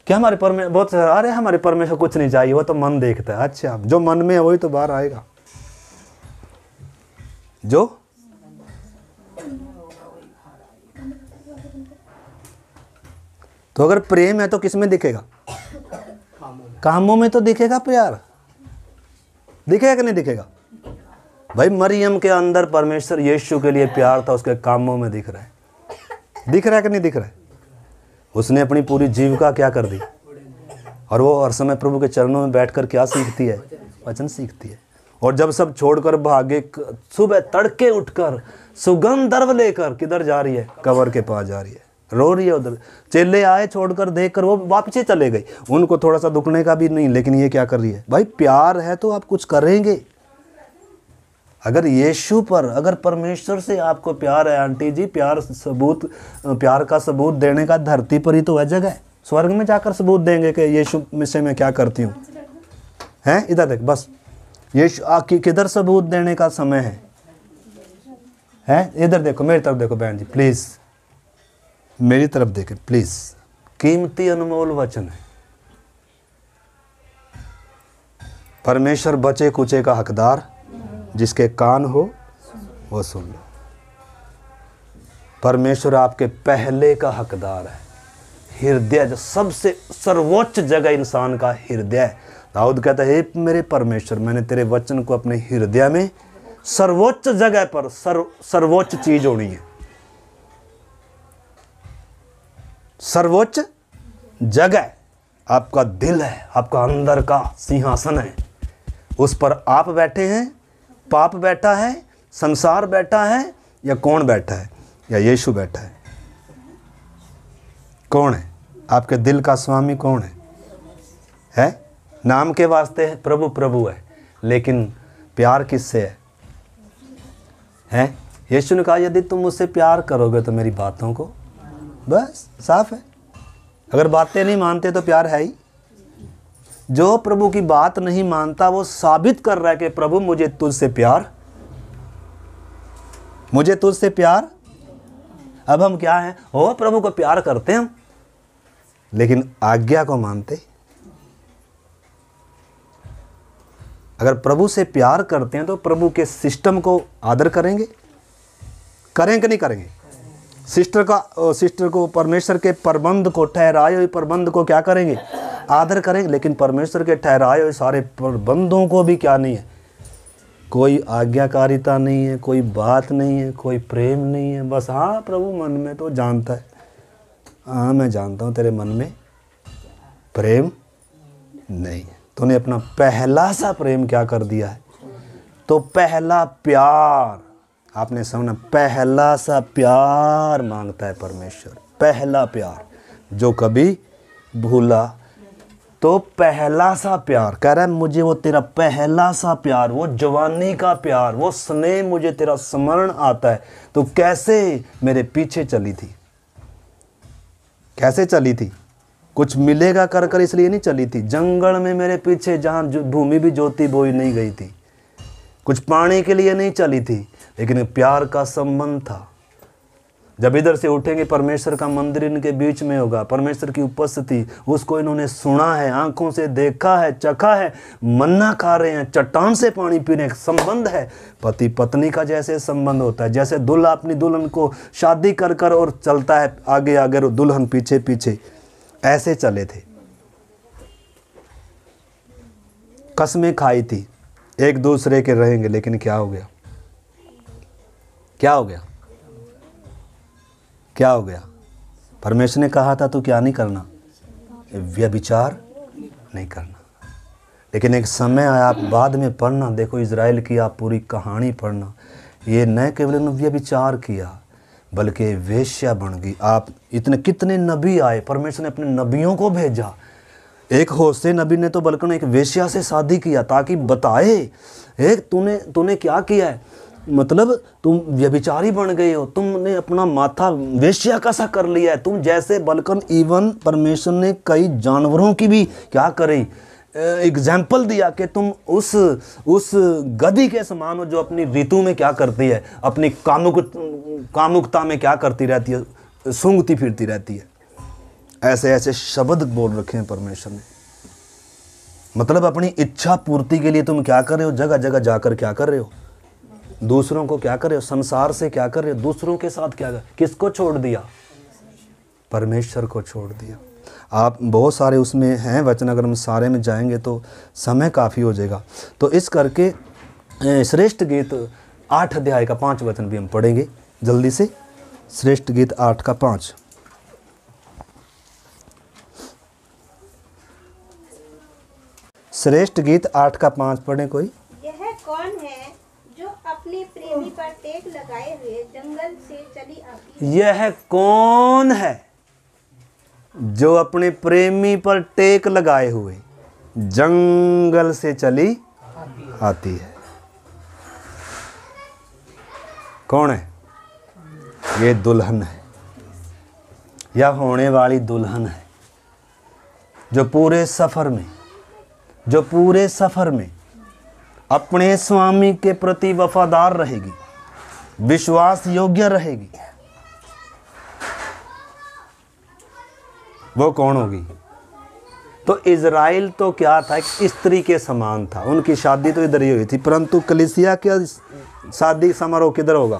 क्या हमारे परमेश्वर बहुत अरे हमारे परमेश्वर कुछ नहीं चाहिए, वो तो मन देखता है। अच्छा, जो मन में है वही तो बाहर आएगा। जो तो अगर प्रेम है तो किस में दिखेगा? कामों में तो दिखेगा प्यार। दिखेगा कि नहीं दिखेगा? भाई मरियम के अंदर परमेश्वर यीशु के लिए प्यार था, उसके कामों में दिख रहा है। दिख रहा है कि नहीं दिख रहा है? उसने अपनी पूरी जीविका क्या कर दी। और वो हर समय प्रभु के चरणों में बैठकर क्या सीखती है? वचन सीखती है। और जब सब छोड़कर भागे, सुबह तड़के उठकर सुगंध द्रव्य लेकर किधर जा रही है? कब्र के पास जा रही है, रो रही है। उधर चेले आए छोड़कर, देखकर वो वापस ही चले गए। उनको थोड़ा सा दुखने का भी नहीं, लेकिन ये क्या कर रही है? भाई प्यार है तो आप कुछ करेंगे। अगर यीशु पर, अगर परमेश्वर से आपको प्यार है आंटी जी, प्यार का सबूत देने का धरती पर ही तो है जगह। स्वर्ग में जाकर सबूत देंगे कि यीशु से मैं क्या करती हूँ? हैं? इधर देख, बस यीशु किधर सबूत देने का समय है? हैं? इधर देखो, मेरी तरफ देखो बहन जी, प्लीज मेरी तरफ देखें प्लीज। कीमती अनमोल वचन है। परमेश्वर बचे कुचे का हकदार, जिसके कान हो वो सुन लो। परमेश्वर आपके पहले का हकदार है। हृदय, जो सबसे सर्वोच्च जगह इंसान का हृदय है। दाऊद कहता है, हे मेरे परमेश्वर, मैंने तेरे वचन को अपने हृदय में सर्वोच्च जगह पर, सर्वोच्च चीज होनी है। सर्वोच्च जगह आपका दिल है, आपका अंदर का सिंहासन है। उस पर आप बैठे हैं, पाप बैठा है, संसार बैठा है, या कौन बैठा है? या यीशु बैठा है? कौन है? आपके दिल का स्वामी कौन है? है? नाम के वास्ते है प्रभु प्रभु है, लेकिन प्यार किससे है? है? यीशु ने कहा, यदि तुम मुझसे प्यार करोगे तो मेरी बातों को, बस साफ है। अगर बातें नहीं मानते तो प्यार है ही। जो प्रभु की बात नहीं मानता वो साबित कर रहा है कि प्रभु मुझे तुझसे प्यार, मुझे तुझसे प्यार। अब हम क्या हैं? हो प्रभु को प्यार करते हैं हम, लेकिन आज्ञा को मानते। अगर प्रभु से प्यार करते हैं तो प्रभु के सिस्टम को आदर करेंगे, करेंगे कि नहीं करेंगे? सिस्टर को परमेश्वर के प्रबंध को, ठहराए हुए प्रबंध को क्या करेंगे? आदर करेंगे। लेकिन परमेश्वर के ठहराए हुए सारे प्रबंधों को भी क्या नहीं है? कोई आज्ञाकारिता नहीं है, कोई बात नहीं है, कोई प्रेम नहीं है। बस हाँ, प्रभु मन में तो जानता है, हाँ मैं जानता हूँ तेरे मन में प्रेम नहीं है। तूने अपना पहला सा प्रेम क्या कर दिया है? तो पहला प्यार आपने समझना, पहला सा प्यार मांगता है परमेश्वर। पहला प्यार जो कभी भूला, तो पहला सा प्यार कह रहा है, मुझे वो तेरा पहला सा प्यार, वो जवानी का प्यार, वो स्नेह मुझे तेरा स्मरण आता है। तो कैसे मेरे पीछे चली थी? कैसे चली थी? कुछ मिलेगा कर इसलिए नहीं चली थी। जंगल में मेरे पीछे, जहाँ भूमि भी जोती बोई नहीं गई थी। कुछ पाने के लिए नहीं चली थी, लेकिन प्यार का संबंध था। जब इधर से उठेंगे परमेश्वर का मंदिर इनके बीच में होगा, परमेश्वर की उपस्थिति, उसको इन्होंने सुना है, आंखों से देखा है, चखा है, मन्ना खा रहे हैं, चट्टान से पानी पी रहे हैं। संबंध है पति पत्नी का, जैसे संबंध होता है, जैसे दूल्हा अपनी दुल्हन को शादी कर कर और चलता है आगे आगे और दुल्हन पीछे पीछे, ऐसे चले थे। कसमें खाई थी एक दूसरे के रहेंगे, लेकिन क्या हो गया? क्या हो गया? क्या हो गया? परमेश्वर ने कहा था तो क्या नहीं करना? व्यभिचार नहीं करना। लेकिन एक समय आया, आप बाद में पढ़ना, देखो इज़राइल की आप पूरी कहानी पढ़ना, ये न केवल उन्होंने व्यभिचार किया बल्कि वेश्या बन गई। आप इतने कितने नबी आए, परमेश्वर ने अपने नबियों को भेजा। एक होशे नबी ने तो बल्कि एक वेश्या से शादी किया ताकि बताए, एक तूने क्या किया है, मतलब तुम व्यभिचारी बन गए हो, तुमने अपना माथा वेश्या का सा कर लिया है तुम जैसे। बल्कि इवन परमेश्वर ने कई जानवरों की भी क्या करी, एग्जाम्पल दिया कि तुम उस गधी के समान हो जो अपनी ऋतु में क्या करती है, अपनी कामुकता में क्या करती रहती है, सूंघती फिरती रहती है। ऐसे ऐसे शब्द बोल रखे हैं परमेश्वर ने। मतलब अपनी इच्छा पूर्ति के लिए तुम क्या कर रहे हो, जगह जगह जाकर क्या कर रहे हो, दूसरों को क्या कर रहे हो, संसार से क्या कर रहे हो, दूसरों के साथ क्या कर, किसको छोड़ दिया? परमेश्वर को छोड़ दिया। आप बहुत सारे उसमें हैं वचन, अगर हम सारे में जाएंगे तो समय काफ़ी हो जाएगा। तो इस करके श्रेष्ठ गीत 8 अध्याय का 5 वचन भी हम पढ़ेंगे जल्दी से। श्रेष्ठ गीत 8 का 5। श्रेष्ठ गीत 8 का 5 पढ़े कोई। यह कौन है जो अपने प्रेमी पर टेक लगाए हुए जंगल से चली आती है? यह कौन है जो अपने प्रेमी पर टेक लगाए हुए जंगल से चली आती है? कौन है? ये दुल्हन है, या होने वाली दुल्हन है, जो पूरे सफर में अपने स्वामी के प्रति वफादार रहेगी, विश्वास योग्य रहेगी। वो कौन होगी? तो इज़राइल तो क्या था, एक स्त्री के समान था। उनकी शादी तो इधर ही हुई थी, परंतु कलीसिया का शादी समारोह किधर होगा?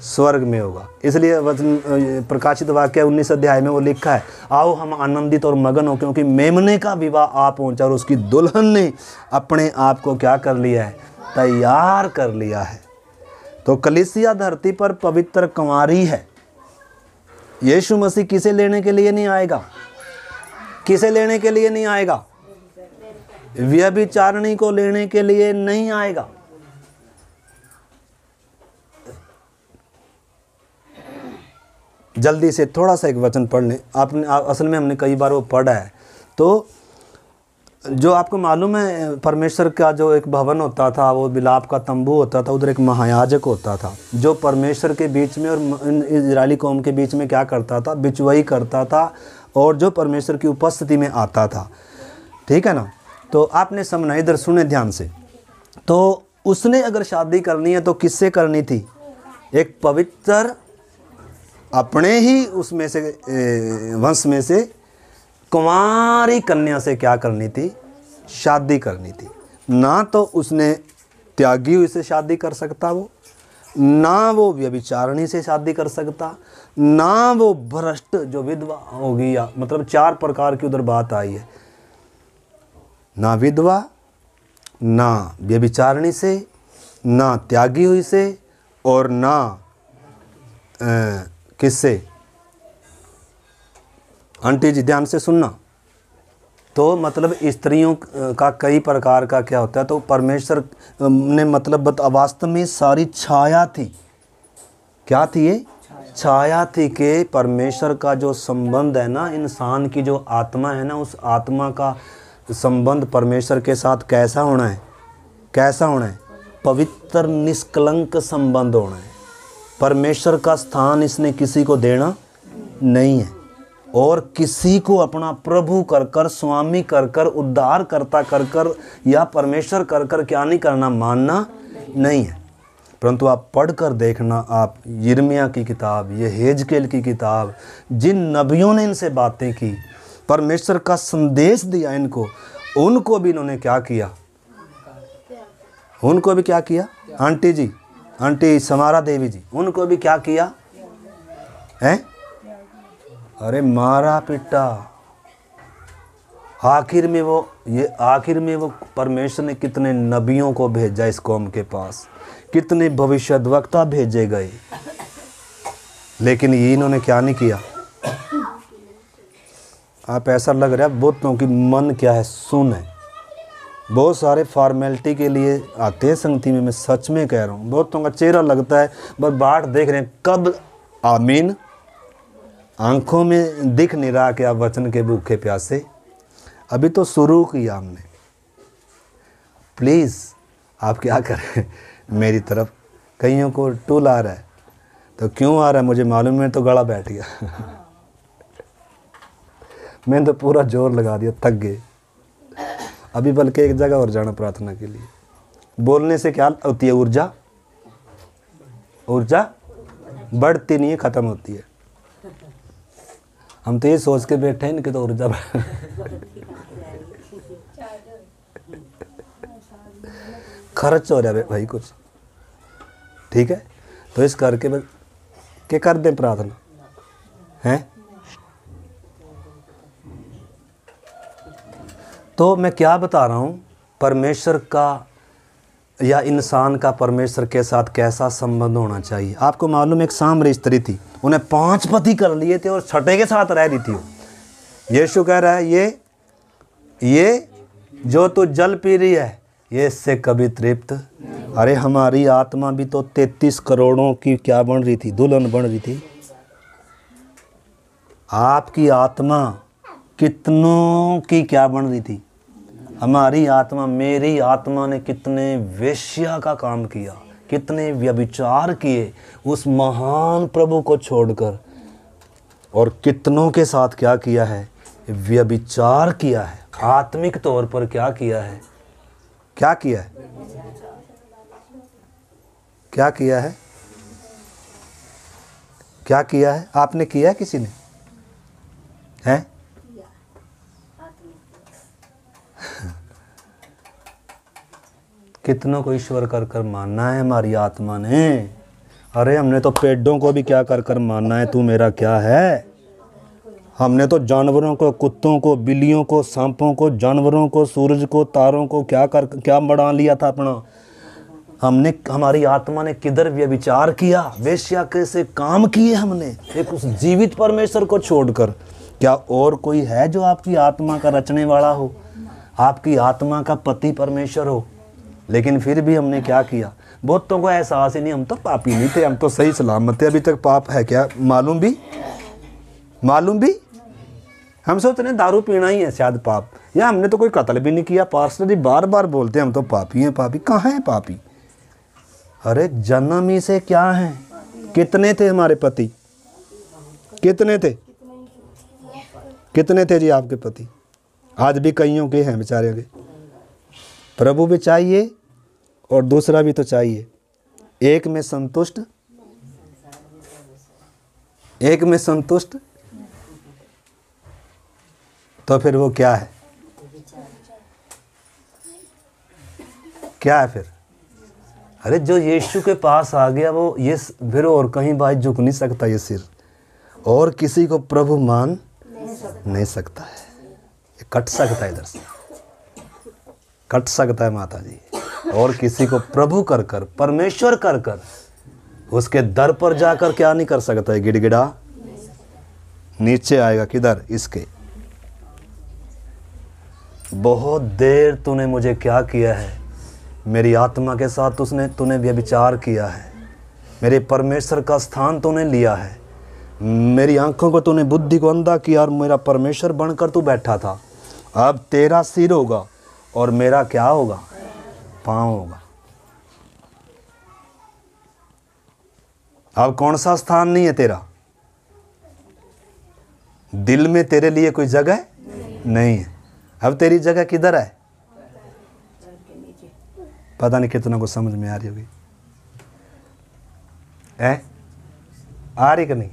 स्वर्ग में होगा। इसलिए वचन प्रकाशित वाक्य 19 अध्याय में वो लिखा है, आओ हम आनंदित और मगन हो, क्योंकि मेमने का विवाह आ पहुंचा और उसकी दुल्हन ने अपने आप को क्या कर लिया है? तैयार कर लिया है। तो कलीसिया धरती पर पवित्र कुंवारी है। यीशु मसीह किसे लेने के लिए नहीं आएगा? किसे लेने के लिए नहीं आएगा? व्यभिचारिणी को लेने के लिए नहीं आएगा। जल्दी से थोड़ा सा एक वचन पढ़ लें। आपने असल में हमने कई बार वो पढ़ा है। तो जो आपको मालूम है, परमेश्वर का जो एक भवन होता था, वो बिलाप का तंबू होता था, उधर एक महायाजक होता था जो परमेश्वर के बीच में और इजरायली कौम के बीच में क्या करता था? बिचवाई करता था, और जो परमेश्वर की उपस्थिति में आता था। ठीक है ना? तो आपने समझना, इधर सुने ध्यान से। तो उसने अगर शादी करनी है तो किससे करनी थी? एक पवित्र अपने ही उसमें से वंश में से कुंवारी कन्या से क्या करनी थी? शादी करनी थी। ना तो उसने त्यागी हुई से शादी कर सकता, वो ना वो व्यभिचारिणी से शादी कर सकता, ना वो भ्रष्ट जो विधवा होगी, या मतलब 4 प्रकार की उधर बात आई है, ना विधवा, ना व्यभिचारिणी से, ना त्यागी हुई से, और ना किससे? आंटी जी ध्यान से सुनना। तो मतलब स्त्रियों का कई प्रकार का क्या होता है, तो परमेश्वर ने मतलब वास्तव में सारी छाया थी। क्या थी ये? छाया थी कि परमेश्वर का जो संबंध है ना, इंसान की जो आत्मा है ना, उस आत्मा का संबंध परमेश्वर के साथ कैसा होना है? कैसा होना है? पवित्र निष्कलंक संबंध होना है। परमेश्वर का स्थान इसने किसी को देना नहीं है। और किसी को अपना प्रभु कर कर, स्वामी कर कर, उद्धार करता कर कर या परमेश्वर कर कर क्या नहीं करना, मानना नहीं है। परंतु आप पढ़ कर देखना, आप यिर्मयाह की किताब, ये हेजकेल की किताब, जिन नबियों ने इनसे बातें की, परमेश्वर का संदेश दिया इनको, उनको भी इन्होंने क्या किया, उनको भी क्या किया, आंटी जी, आंटी समारा देवी जी, उनको भी क्या किया है, अरे मारा पिटा। आखिर में वो परमेश्वर ने कितने नबियों को भेजा इस कौम के पास, कितने भविष्यद्वक्ता भेजे गए, लेकिन ये इन्होंने क्या नहीं किया। आप ऐसा लग रहा है बहुतों की मन क्या है, सुन है, बहुत सारे फॉर्मेलिटी के लिए आते हैं संगति में, मैं सच में कह रहा हूँ। बहुतों का चेहरा लगता है बस बाट देख रहे हैं कब आमीन, आंखों में दिख नहीं रहा कि आप वचन के भूखे प्यासे। अभी तो शुरू किया हमने, प्लीज़ आप क्या करें, मेरी तरफ कईयों को टूल आ रहा है, तो क्यों आ रहा है मुझे मालूम है, तो गला बैठ गया मैंने तो पूरा जोर लगा दिया, थक गए। अभी बल्कि एक जगह और जाना प्रार्थना के लिए। बोलने से क्या होती है, ऊर्जा, ऊर्जा बढ़ती नहीं है, ख़त्म होती है। हम तो ये सोच के बैठे हैं कि तो ऊर्जा खर्च हो रहा है भाई कुछ, ठीक है। तो इस करके बस क्या कर दें प्रार्थना हैं। तो मैं क्या बता रहा हूँ, परमेश्वर का या इंसान का परमेश्वर के साथ कैसा संबंध होना चाहिए। आपको मालूम, एक सामरी स्त्री थी, उन्हें 5 पति कर लिए थे और 6ठे के साथ रह रही थी। यीशु कह रहा है ये जो तू जल पी रही है ये इससे कभी तृप्त। अरे हमारी आत्मा भी तो 33 करोड़ों की क्या बन रही थी, दुल्हन बन रही थी। आपकी आत्मा कितनों की क्या बन रही थी, हमारी आत्मा, मेरी आत्मा ने कितने वेश्या का काम किया, कितने व्यभिचार किए उस महान प्रभु को छोड़कर, और कितनों के साथ क्या किया है, व्यभिचार किया है। आत्मिक तौर पर क्या किया है, क्या किया है, क्या किया है, क्या किया है, आपने किया है, किसी ने है? कितनों को ईश्वर कर कर मानना है हमारी आत्मा ने। अरे हमने तो पेड़ों को भी क्या कर कर मानना है, तू मेरा क्या है। हमने तो जानवरों को, कुत्तों को, बिल्लियों को, सांपों को, जानवरों को, सूरज को, तारों को क्या बना लिया था अपना। हमने, हमारी आत्मा ने किधर व्यभिचार किया, वेश्या कैसे काम किए हमने, एक उस जीवित परमेश्वर को छोड़कर। क्या और कोई है जो आपकी आत्मा का रचने वाला हो, आपकी आत्मा का पति परमेश्वर हो? लेकिन फिर भी हमने क्या किया, बहुतों को एहसास ही नहीं, हम तो पापी नहीं थे, हम तो सही सलामत थे, अभी तक पाप है क्या मालूम भी। हम सोचते हैं दारू पीना ही है शायद पाप, या हमने तो कोई कत्ल भी नहीं किया। पास्टर जी बार बार बोलते हैं हम तो पापी हैं, पापी कहाँ हैं पापी। अरे जन्म ही से क्या है। कितने थे हमारे पति, कितने थे जी आपके पति? आज भी कईयों के हैं बेचारे के। प्रभु भी चाहिए और दूसरा भी तो चाहिए। एक में संतुष्ट तो फिर वो क्या है, फिर? अरे जो यीशु के पास आ गया वो ये फिर और कहीं भाई झुक नहीं सकता ये सिर, और किसी को प्रभु मान नहीं सकता है। ये कट सकता है, इधर से कट सकता है माता जी, और किसी को प्रभु कर कर, परमेश्वर कर कर उसके दर पर जाकर क्या नहीं कर सकता है, गिड़गिड़ा नीचे आएगा। किधर? इसके। बहुत देर तूने मुझे क्या किया है, मेरी आत्मा के साथ तूने व्यभिचार किया है, मेरे परमेश्वर का स्थान तूने लिया है, मेरी आंखों को तूने, बुद्धि को अंधा किया और मेरा परमेश्वर बनकर तू बैठा था। अब तेरा सिर होगा और मेरा क्या होगा, पाँव होगा। अब कौन सा स्थान नहीं है तेरा? दिल में तेरे लिए कोई जगह नहीं है। अब तेरी जगह किधर है? पता नहीं कितना को समझ में आ रही होगी, है? आ रही कि नहीं?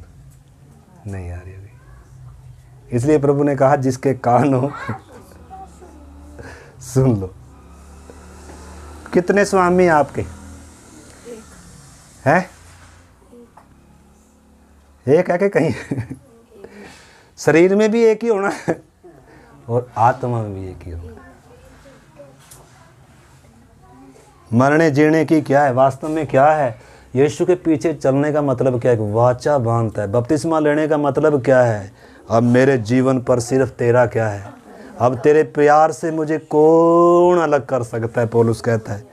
नहीं आ रही होगी। इसलिए प्रभु ने कहा जिसके कान हो सुन लो। कितने स्वामी आपके हैं? एक है कि कहीं? शरीर में भी एक ही होना है और आत्मा में भी एक ही होना। मरने जीने की क्या है, वास्तव में क्या है? यीशु के पीछे चलने का मतलब क्या है? वाचा बांधता है। बपतिस्मा लेने का मतलब क्या है? अब मेरे जीवन पर सिर्फ तेरा क्या है? अब तेरे प्यार से मुझे कौन अलग कर सकता है? पौलुस कहता है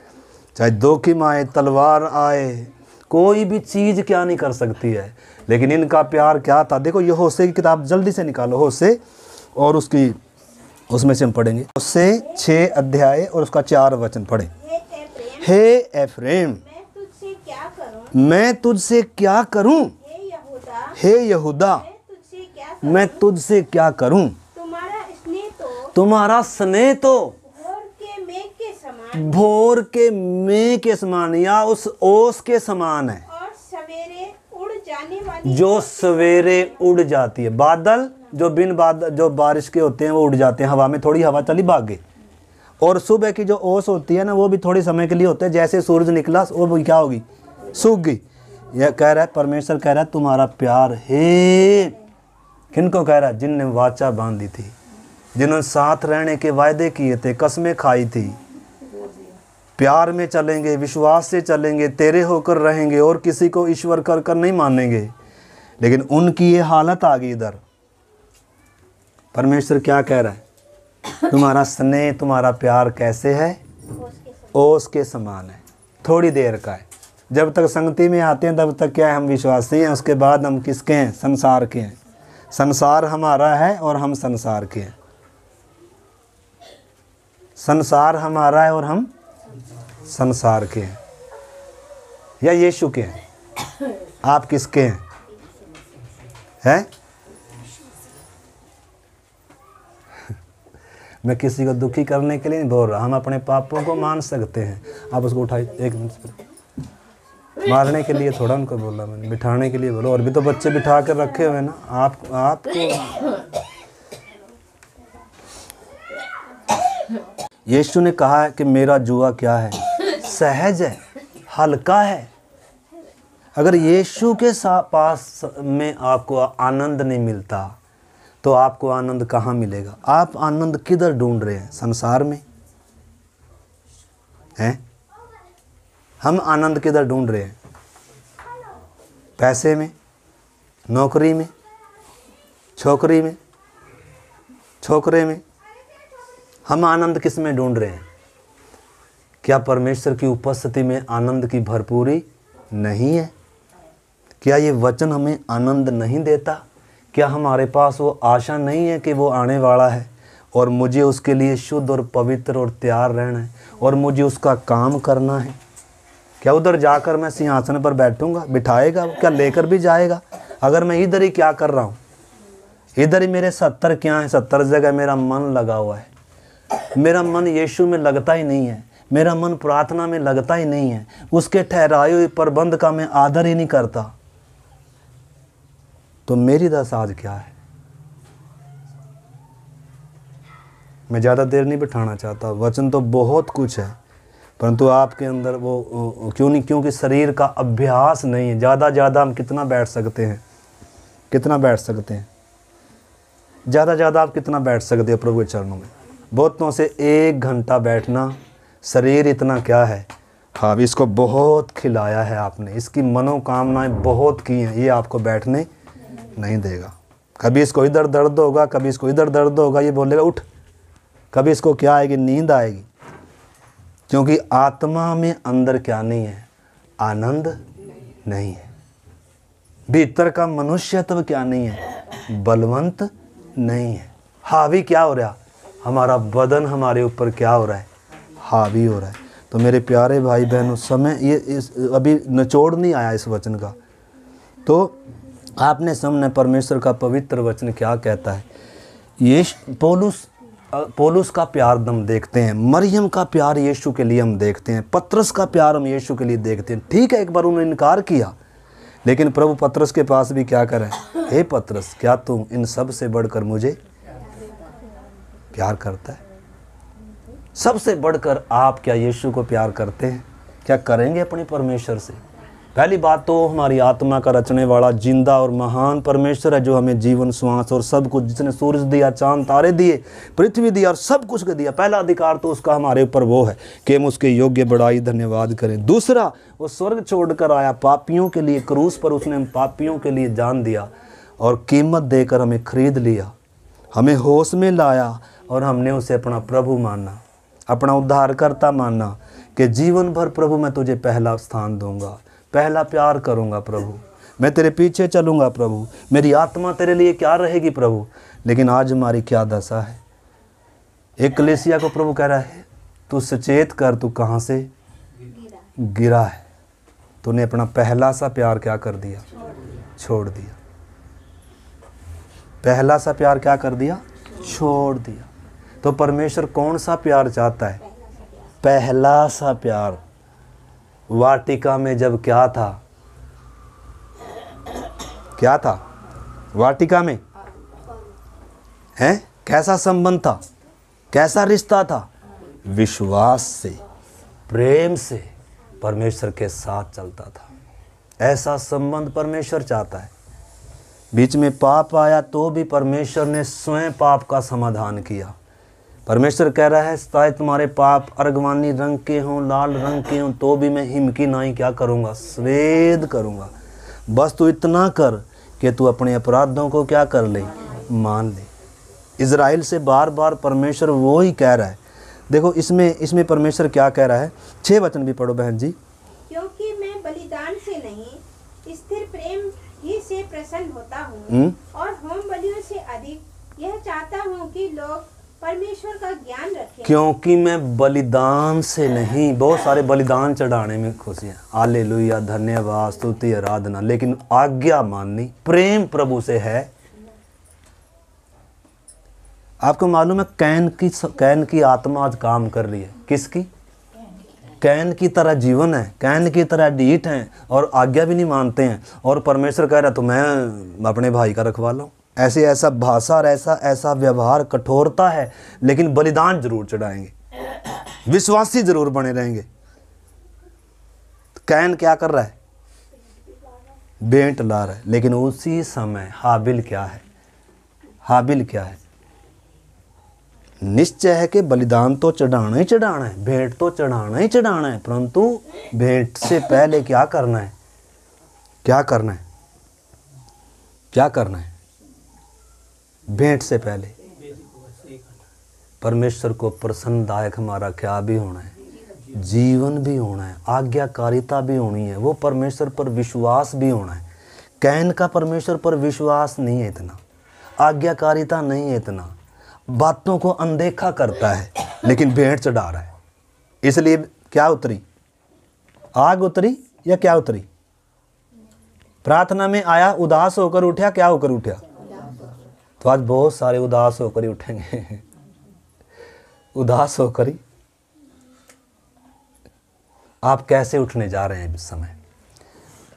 चाहे जोखिम आए, तलवार आए, कोई भी चीज़ क्या नहीं कर सकती है। लेकिन इनका प्यार क्या था? देखो ये होशे की किताब जल्दी से निकालो, होशे, और उसमें से हम पढ़ेंगे होशे 6 अध्याय और उसका 4 वचन पढ़े। हे एफ्रेम, मैं तुझसे क्या करूं? हे यहूदा, मैं तुझसे क्या करूं? तुम्हारा स्नेह तो भोर के मेघ के समान या उस ओस के समान है, और सवेरे उड़ जाने वाली, जो सवेरे उड़ जाती है। बादल जो बारिश के होते हैं वो उड़ जाते हैं, हवा में थोड़ी हवा चली भाग गई। और सुबह की जो ओस होती है ना, वो भी थोड़ी समय के लिए होता है। जैसे सूरज निकला वो क्या होगी? सूख गई। यह कह रहा है, परमेश्वर कह रहा है तुम्हारा प्यार है। किनको कह रहा है? जिनने वाचा बांधी थी, जिन्होंने साथ रहने के वायदे किए थे, कसमें खाई थी, प्यार में चलेंगे, विश्वास से चलेंगे, तेरे होकर रहेंगे और किसी को ईश्वर कर कर नहीं मानेंगे। लेकिन उनकी ये हालत आ गई इधर। परमेश्वर क्या कह रहा है? तुम्हारा स्नेह, तुम्हारा प्यार कैसे है? ओस के समान है, थोड़ी देर का है। जब तक संगति में आते हैं तब तक क्या है? हम विश्वासी हैं। उसके बाद हम किसके हैं? संसार के हैं। संसार हमारा है और हम संसार के हैं। संसार हमारा है और हम संसार के हैं। या यीशु के हैं? आप किसके हैं? हैं? मैं किसी को दुखी करने के लिए नहीं बोल रहा। हम अपने पापों को मान सकते हैं। आप उसको उठाइए, 1 मिनट। मारने के लिए थोड़ा उनको बोला मैंने, बिठाने के लिए बोलो। और भी तो बच्चे बिठा कर रखे हुए ना। आपको यीशु ने कहा है कि मेरा जुआ क्या है? सहज है, हल्का है। अगर यीशु के पास में आपको आनंद नहीं मिलता तो आपको आनंद कहाँ मिलेगा? आप आनंद किधर ढूंढ रहे हैं? संसार में हैं? हम आनंद किधर ढूंढ रहे हैं? पैसे में, नौकरी में, छोकरी में, छोकरे में। हम आनंद किस में ढूंढ रहे हैं? क्या परमेश्वर की उपस्थिति में आनंद की भरपूरी नहीं है? क्या ये वचन हमें आनंद नहीं देता? क्या हमारे पास वो आशा नहीं है कि वो आने वाला है और मुझे उसके लिए शुद्ध और पवित्र और तैयार रहना है और मुझे उसका काम करना है? क्या उधर जाकर मैं सिंहासन पर बैठूंगा? बिठाएगा? क्या लेकर भी जाएगा? अगर मैं इधर ही क्या कर रहा हूँ? इधर ही मेरे 70 क्या है? 70 जगह मेरा मन लगा हुआ है। मेरा मन यीशु में लगता ही नहीं है। मेरा मन प्रार्थना में लगता ही नहीं है। उसके ठहराए हुए प्रबंध का मैं आदर ही नहीं करता। तो मेरी दशा आज क्या है? मैं ज़्यादा देर नहीं बिठाना चाहता। वचन तो बहुत कुछ है, परंतु आपके अंदर वो क्यों नहीं? क्योंकि शरीर का अभ्यास नहीं है। ज़्यादा हम कितना बैठ सकते हैं? कितना बैठ सकते हैं? ज़्यादा आप कितना बैठ सकते हो प्रभु के चरणों में? बहुतों से 1 घंटा बैठना। शरीर इतना क्या है? हाँ, इसको बहुत खिलाया है आपने, इसकी मनोकामनाएं बहुत की हैं, ये आपको बैठने नहीं देगा। कभी इसको इधर दर्द होगा, कभी इसको इधर दर्द होगा, ये बोलेगा उठ। कभी इसको क्या आएगी? नींद आएगी। क्योंकि आत्मा में अंदर क्या नहीं है? आनंद नहीं है। भीतर का मनुष्यत्व क्या नहीं है? बलवंत नहीं है। हावी क्या हो रहा? हमारा बदन हमारे ऊपर क्या हो रहा है? हावी हो रहा है। तो मेरे प्यारे भाई बहनों, समय ये अभी निचोड़ नहीं आया इस वचन का। तो आपने सामने परमेश्वर का पवित्र वचन क्या कहता है। ये पौलुस का प्यार हम देखते हैं, मरियम का प्यार यीशु के लिए हम देखते हैं, पतरस का प्यार हम यीशु के लिए देखते हैं। ठीक है, एक बार उन्होंने इनकार किया, लेकिन प्रभु पतरस के पास भी क्या करे, हे पतरस, क्या तू इन सब से बढ़कर मुझे प्यार करता है? सबसे बढ़कर आप क्या यीशु को प्यार करते हैं? क्या करेंगे अपने परमेश्वर से? पहली बात तो हमारी आत्मा का रचने वाला जिंदा और महान परमेश्वर है, जो हमें जीवन, श्वास और सब कुछ, जिसने सूरज दिया, चांद तारे दिए, पृथ्वी दिया और सब कुछ दिया। पहला अधिकार तो उसका हमारे ऊपर वो है कि हम उसके योग्य बड़ाई धन्यवाद करें। दूसरा, वो स्वर्ग छोड़कर आया पापियों के लिए, क्रूस पर उसने हम पापियों के लिए जान दिया और कीमत देकर हमें खरीद लिया, हमें होश में लाया और हमने उसे अपना प्रभु माना, अपना उद्धारकर्ता माना कि जीवन भर प्रभु मैं तुझे पहला स्थान दूंगा, पहला प्यार करूंगा प्रभु, मैं तेरे पीछे चलूंगा प्रभु, मेरी आत्मा तेरे लिए क्या रहेगी प्रभु। लेकिन आज हमारी क्या दशा है। एक कलीसिया को प्रभु कह रहा है, तू सचेत कर, तू कहाँ से गिरा है। तूने अपना पहला सा प्यार क्या कर दिया, छोड़ दिया। पहला सा प्यार क्या कर दिया, छोड़ दिया। तो परमेश्वर कौन सा प्यार चाहता है? पहला सा प्यार। वाटिका में जब क्या था, क्या था वाटिका में? हैं? कैसा संबंध था, कैसा रिश्ता था? विश्वास से, प्रेम से परमेश्वर के साथ चलता था। ऐसा संबंध परमेश्वर चाहता है। बीच में पाप आया तो भी परमेश्वर ने स्वयं पाप का समाधान किया। परमेश्वर कह रहा है, चाहे तुम्हारे पाप अर्गवानी रंग के हों, लाल रंग के हों, तो भी मैं हिम की नाई क्या करूँगा, स्वेद करूँगा। बस तू इतना कर कि तू अपने अपराधों को क्या कर ले, मान ले। इज़राइल से बार बार परमेश्वर वो ही कह रहा है। देखो इसमें परमेश्वर क्या कह रहा है, 6 वचन भी पढ़ो बहन जी। क्योंकि मैं बलिदान से नहीं, स्थिर प्रेम ही से प्रसन्न होता हूँ, और होम बलियों से अधिक यह चाहता हूँ कि लोग परमेश्वर का ज्ञान रखें। क्योंकि मैं बलिदान से नहीं, बहुत सारे बलिदान चढ़ाने में खुशी है, हालेलुया, धन्यवाद, स्तुति, आराधना, लेकिन आज्ञा माननी, प्रेम प्रभु से है। आपको मालूम है कैन की आत्मा आज काम कर रही है। किसकी? कैन की तरह जीवन है, कैन की तरह डीठ हैं और आज्ञा भी नहीं मानते हैं। और परमेश्वर कह रहा तो मैं अपने भाई का रखवा लूँ। ऐसे ऐसा भाषा और ऐसा व्यवहार, कठोरता है, लेकिन बलिदान जरूर चढ़ाएंगे, विश्वासी जरूर बने रहेंगे। कैन क्या कर रहा है? भेंट ला रहा है। लेकिन उसी समय हाबिल क्या है? हाबिल क्या है? निश्चय है कि बलिदान तो चढ़ाना ही चढ़ाना है, भेंट तो चढ़ाना ही चढ़ाना है, परंतु भेंट से पहले क्या करना है? क्या करना है? क्या करना है? भेंट से पहले परमेश्वर को प्रसन्नदायक हमारा क्या भी होना है, जीवन भी होना है, आज्ञाकारिता भी होनी है, वो परमेश्वर पर विश्वास भी होना है। कैन का परमेश्वर पर विश्वास नहीं है इतना, आज्ञाकारिता नहीं है इतना, बातों को अनदेखा करता है, लेकिन भेंट चढ़ा रहा है। इसलिए क्या उतरी? आग उतरी या क्या उतरी? प्रार्थना में आया, उदास होकर उठा, क्या होकर उठा? तो आज बहुत सारे उदास होकर ही उठेंगे उदास होकर ही। आप कैसे उठने जा रहे हैं इस समय?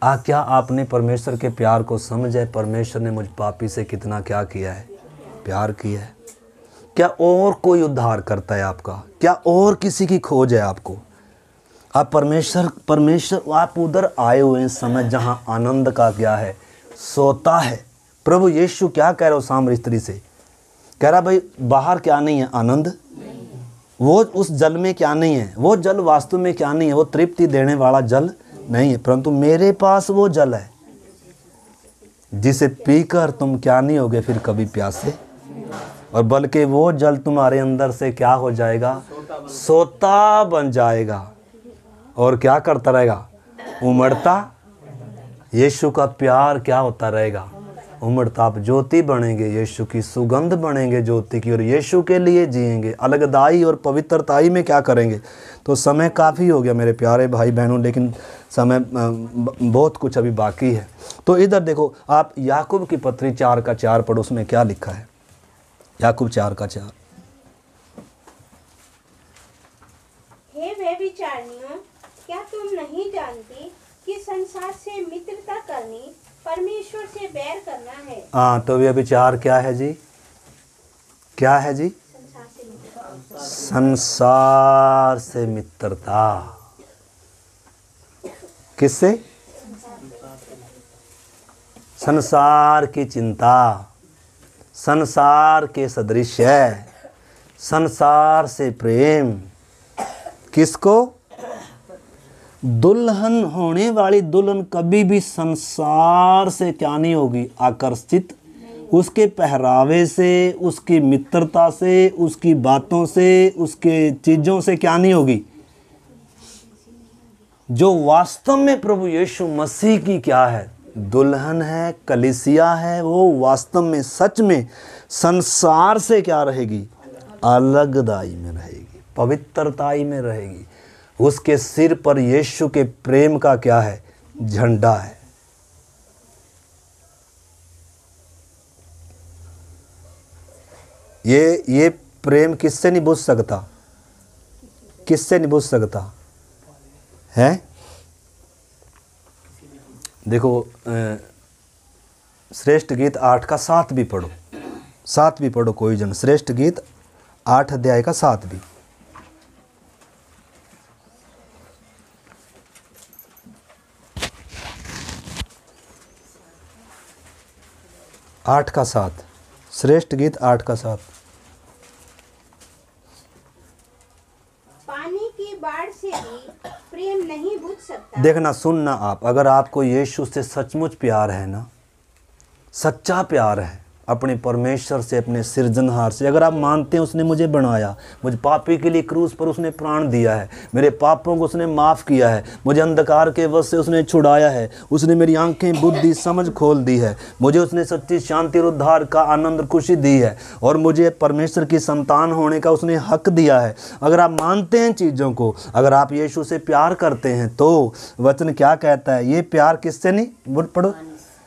क्या आपने परमेश्वर के प्यार को समझा है? परमेश्वर ने मुझ पापी से कितना क्या किया है? प्यार किया है। क्या और कोई उद्धार करता है आपका? क्या और किसी की खोज है आपको? आप परमेश्वर आप उधर आए हुए हैं समय जहां आनंद का क्या है, सोता है। प्रभु यीशु क्या कह रहा है उस सामरी स्त्री से? कह रहा भाई बाहर क्या नहीं है? आनंद। वो उस जल में क्या नहीं है? वो जल वास्तव में क्या नहीं है? वो तृप्ति देने वाला जल नहीं है, परंतु मेरे पास वो जल है जिसे पीकर तुम क्या नहीं होगे फिर कभी प्यासे, और बल्कि वो जल तुम्हारे अंदर से क्या हो जाएगा? सोता बन जाएगा। और क्या करता रहेगा? उमड़ता। यीशु का प्यार क्या होता रहेगा? उम्रताप ज्योति बनेंगे, यीशु की सुगंध बनेंगे ज्योति की, और यीशु के लिए जिएंगे, अलगदाई और पवित्रताई में क्या करेंगे। तो समय काफ़ी हो गया मेरे प्यारे भाई बहनों, लेकिन समय बहुत कुछ अभी बाकी है। तो इधर देखो, आप याकूब की पत्री 4:4 पढ़ो, उसमें क्या लिखा है। याकूब 4:4। हे व्यभिचारिणियों, क्या तुम नहीं जानती कि संसार से मित्रता करनी परमेश्वर से बैर करना है। हाँ, तो व्यभिचार क्या है जी? क्या है जी? संसार से मित्रता। संसार से मित्रता। किससे? संसार की चिंता, संसार के सदृश है, संसार से प्रेम। किसको? दुल्हन होने वाली दुल्हन कभी भी संसार से क्या नहीं होगी आकर्षित, उसके पहरावे से, उसकी मित्रता से, उसकी बातों से, उसके चीज़ों से क्या नहीं होगी। जो वास्तव में प्रभु यीशु मसीह की क्या है, दुल्हन है, कलीसिया है, वो वास्तव में सच में संसार से क्या रहेगी, अलगदाई में रहेगी, पवित्रताई में रहेगी। उसके सिर पर यीशु के प्रेम का क्या है, झंडा है। ये प्रेम किससे नहीं बुझ सकता, किससे नहीं बुझ सकता है। देखो श्रेष्ठ गीत 8:7 भी पढ़ो, 7 भी पढ़ो कोई जन। श्रेष्ठ गीत 8 अध्याय का 7 भी। 8:7 श्रेष्ठ गीत 8:7। पानी की बाढ़ से भी प्रेम नहीं बुझ सकता। देखना, सुनना आप, अगर आपको यीशु से सचमुच प्यार है ना, सच्चा प्यार है अपने परमेश्वर से, अपने सृजनहार से, अगर आप मानते हैं उसने मुझे बनाया, मुझे पापी के लिए क्रूस पर उसने प्राण दिया है, मेरे पापों को उसने माफ़ किया है, मुझे अंधकार के वश से उसने छुड़ाया है, उसने मेरी आंखें, बुद्धि, समझ खोल दी है, मुझे उसने सच्ची शांति और उद्धार का आनंद और खुशी दी है, और मुझे परमेश्वर की संतान होने का उसने हक दिया है। अगर आप मानते हैं चीज़ों को, अगर आप यीशु से प्यार करते हैं, तो वचन क्या कहता है, ये प्यार किससे नहीं, पढ़ो,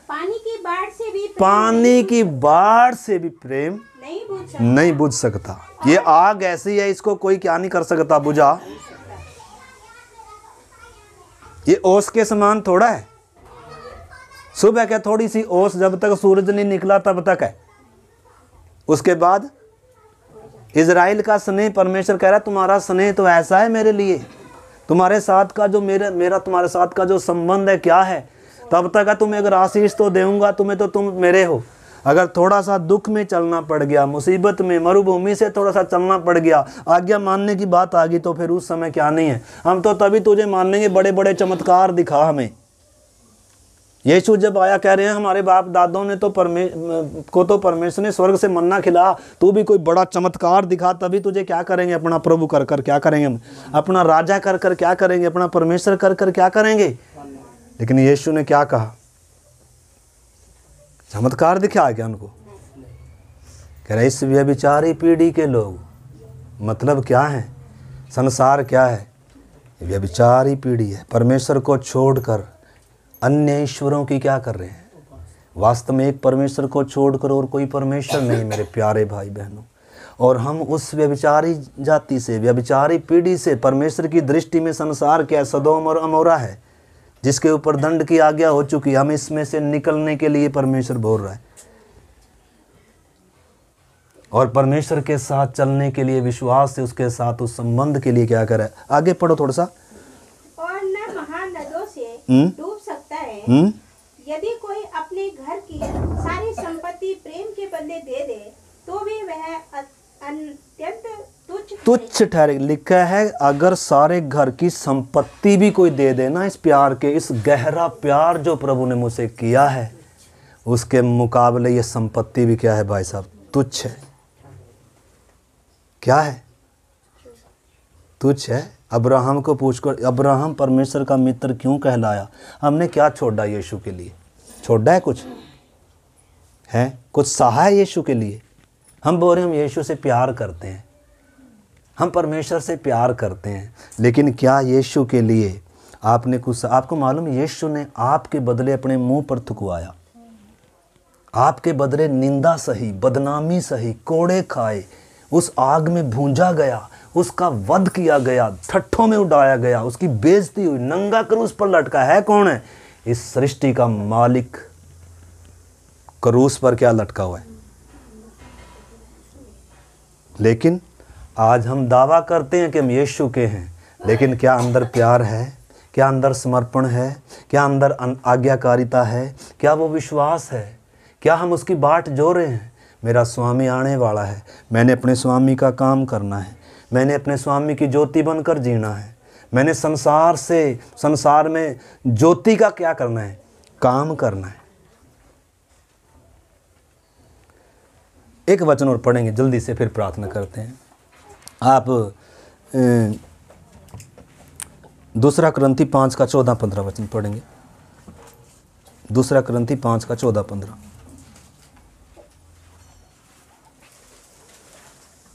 पानी की बाढ़ से भी पानी की बाढ़ से भी प्रेम नहीं बुझ सकता। ये आग ऐसी है, इसको कोई क्या नहीं कर सकता बुझा। ये ओस के समान थोड़ा है। सुबह क्या थोड़ी सी ओस, जब तक सूरज नहीं निकला तब तक है, उसके बाद इजराइल का स्नेह, परमेश्वर कह रहा है तुम्हारा स्नेह तो ऐसा है मेरे लिए, तुम्हारे साथ का जो मेरा तुम्हारे साथ का जो संबंध है क्या है, तब तक है तुम्हें अगर आशीष तो देऊंगा तुम्हें, तो तुम मेरे हो। अगर थोड़ा सा दुख में चलना पड़ गया, मुसीबत में, मरुभूमि से थोड़ा सा चलना पड़ गया, आज्ञा मानने की बात आ गई, तो फिर उस समय क्या नहीं है, हम तो तभी तुझे मानेंगे, बड़े बड़े चमत्कार दिखा हमें। यीशु जब आया, कह रहे हैं हमारे बाप दादों ने तो परमेश्वर ने स्वर्ग से मन्ना खिला, तू भी कोई बड़ा चमत्कार दिखा, तभी तुझे क्या करेंगे, अपना प्रभु कर कर क्या करेंगे हम, अपना राजा कर कर क्या करेंगे, अपना परमेश्वर कर कर क्या करेंगे। लेकिन यीशु ने क्या कहा, चमत्कार दिखाया क्या उनको, कह रहे इस व्यभिचारी पीढ़ी के लोग, मतलब क्या है, संसार क्या है, व्यभिचारी पीढ़ी है, परमेश्वर को छोड़कर अन्य ईश्वरों की क्या कर रहे हैं। वास्तव में एक परमेश्वर को छोड़कर और कोई परमेश्वर नहीं मेरे प्यारे भाई बहनों। और हम उस व्यभिचारी जाति से, व्यभिचारी पीढ़ी से, परमेश्वर की दृष्टि में संसार क्या है, सदोम और अमोरा है, जिसके ऊपर दंड की आज्ञा हो चुकी है। हम इसमें से निकलने के लिए परमेश्वर बोल रहा है, और परमेश्वर के साथ चलने के लिए, विश्वास से उसके साथ उस संबंध के लिए क्या करे। आगे पढ़ो थोड़ा सा। और न महानदों से डूब सकता है। यदि कोई अपने घर की सारी संपत्ति प्रेम के बदले दे दे, तो भी वह अत्यंत तुच्छ ठहरे। लिखा है अगर सारे घर की संपत्ति भी कोई दे देना, इस प्यार के, इस गहरा प्यार जो प्रभु ने मुझसे किया है, उसके मुकाबले ये संपत्ति भी क्या है भाई साहब, तुच्छ है। क्या है? तुच्छ है। अब्राहम को पूछकर, अब्राहम परमेश्वर का मित्र क्यों कहलाया? हमने क्या छोड़ा यीशु के लिए? छोड़ा है कुछ? है? कुछ सहा है यीशु के लिए? हम बोल रहे हैं हम यीशु से प्यार करते हैं, हम परमेश्वर से प्यार करते हैं, लेकिन क्या यीशु के लिए आपने कुछ, आपको मालूम है यीशु ने आपके बदले अपने मुंह पर थुकवाया, आपके बदले निंदा सही, बदनामी सही, कोड़े खाए, उस आग में भूंजा गया, उसका वध किया गया, ठट्ठों में उड़ाया गया, उसकी बेइज्जती हुई, नंगा क्रूस पर लटका है। कौन है? इस सृष्टि का मालिक क्रूस पर क्या लटका हुआ है। लेकिन आज हम दावा करते हैं कि हम यीशु के हैं, लेकिन क्या अंदर प्यार है? क्या अंदर समर्पण है? क्या अंदर आज्ञाकारिता है? क्या वो विश्वास है? क्या हम उसकी बाट जो रहे हैं? मेरा स्वामी आने वाला है, मैंने अपने स्वामी का काम करना है, मैंने अपने स्वामी की ज्योति बनकर जीना है, मैंने संसार में ज्योति का क्या करना है? काम करना है। एक वचन और पढ़ेंगे जल्दी से, फिर प्रार्थना करते हैं। आप 2 कुरिन्थी 5 का 14-15 वचन पढ़ेंगे। 2 कुरिन्थी 5 का 14-15।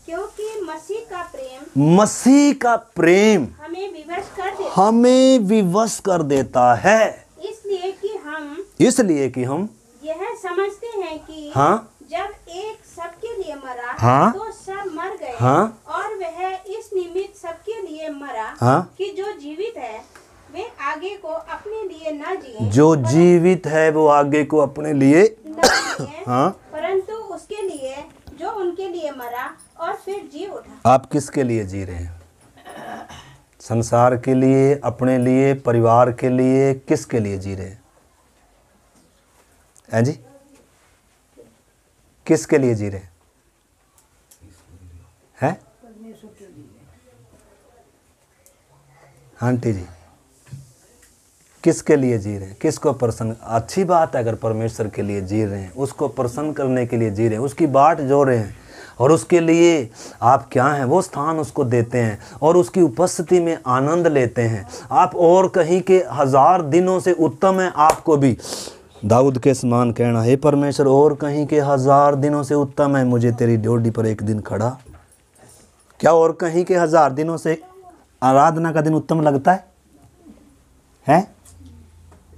क्योंकि मसीह का प्रेम हमें विवश कर देता है, इसलिए कि हम यह समझते हैं कि हाँ जब एक सबके लिए मरा हाँ तो सब मर गए हाँ और वह इस निमित्त सबके लिए मरा हाँ कि जो जीवित है वे आगे को अपने लिए न जिए, जो जीवित है वो आगे को अपने लिए न जिए, हाँ परंतु उसके लिए जो उनके लिए मरा और फिर जी उठा। आप किसके लिए जी रहे हैं? संसार के लिए, अपने लिए, परिवार के लिए, किसके लिए जी रहे हैं जी? किसके लिए जी रहे हैं? आंटी जी, किसके लिए जी रहे हैं? किसको प्रसन्न? अच्छी बात है अगर परमेश्वर के लिए जी रहे हैं, उसको प्रसन्न करने के लिए जी रहे हैं, उसकी बाट जो रहे हैं, और उसके लिए आप क्या हैं? वो स्थान उसको देते हैं और उसकी उपस्थिति में आनंद लेते हैं। आप और कहीं के 1000 दिनों से उत्तम है आपको भी दाऊद के समान कहना, हे परमेश्वर और कहीं के 1000 दिनों से उत्तम है मुझे तेरी ड्योढ़ी पर एक दिन खड़ा। क्या और कहीं के 1000 दिनों से आराधना का दिन उत्तम लगता है?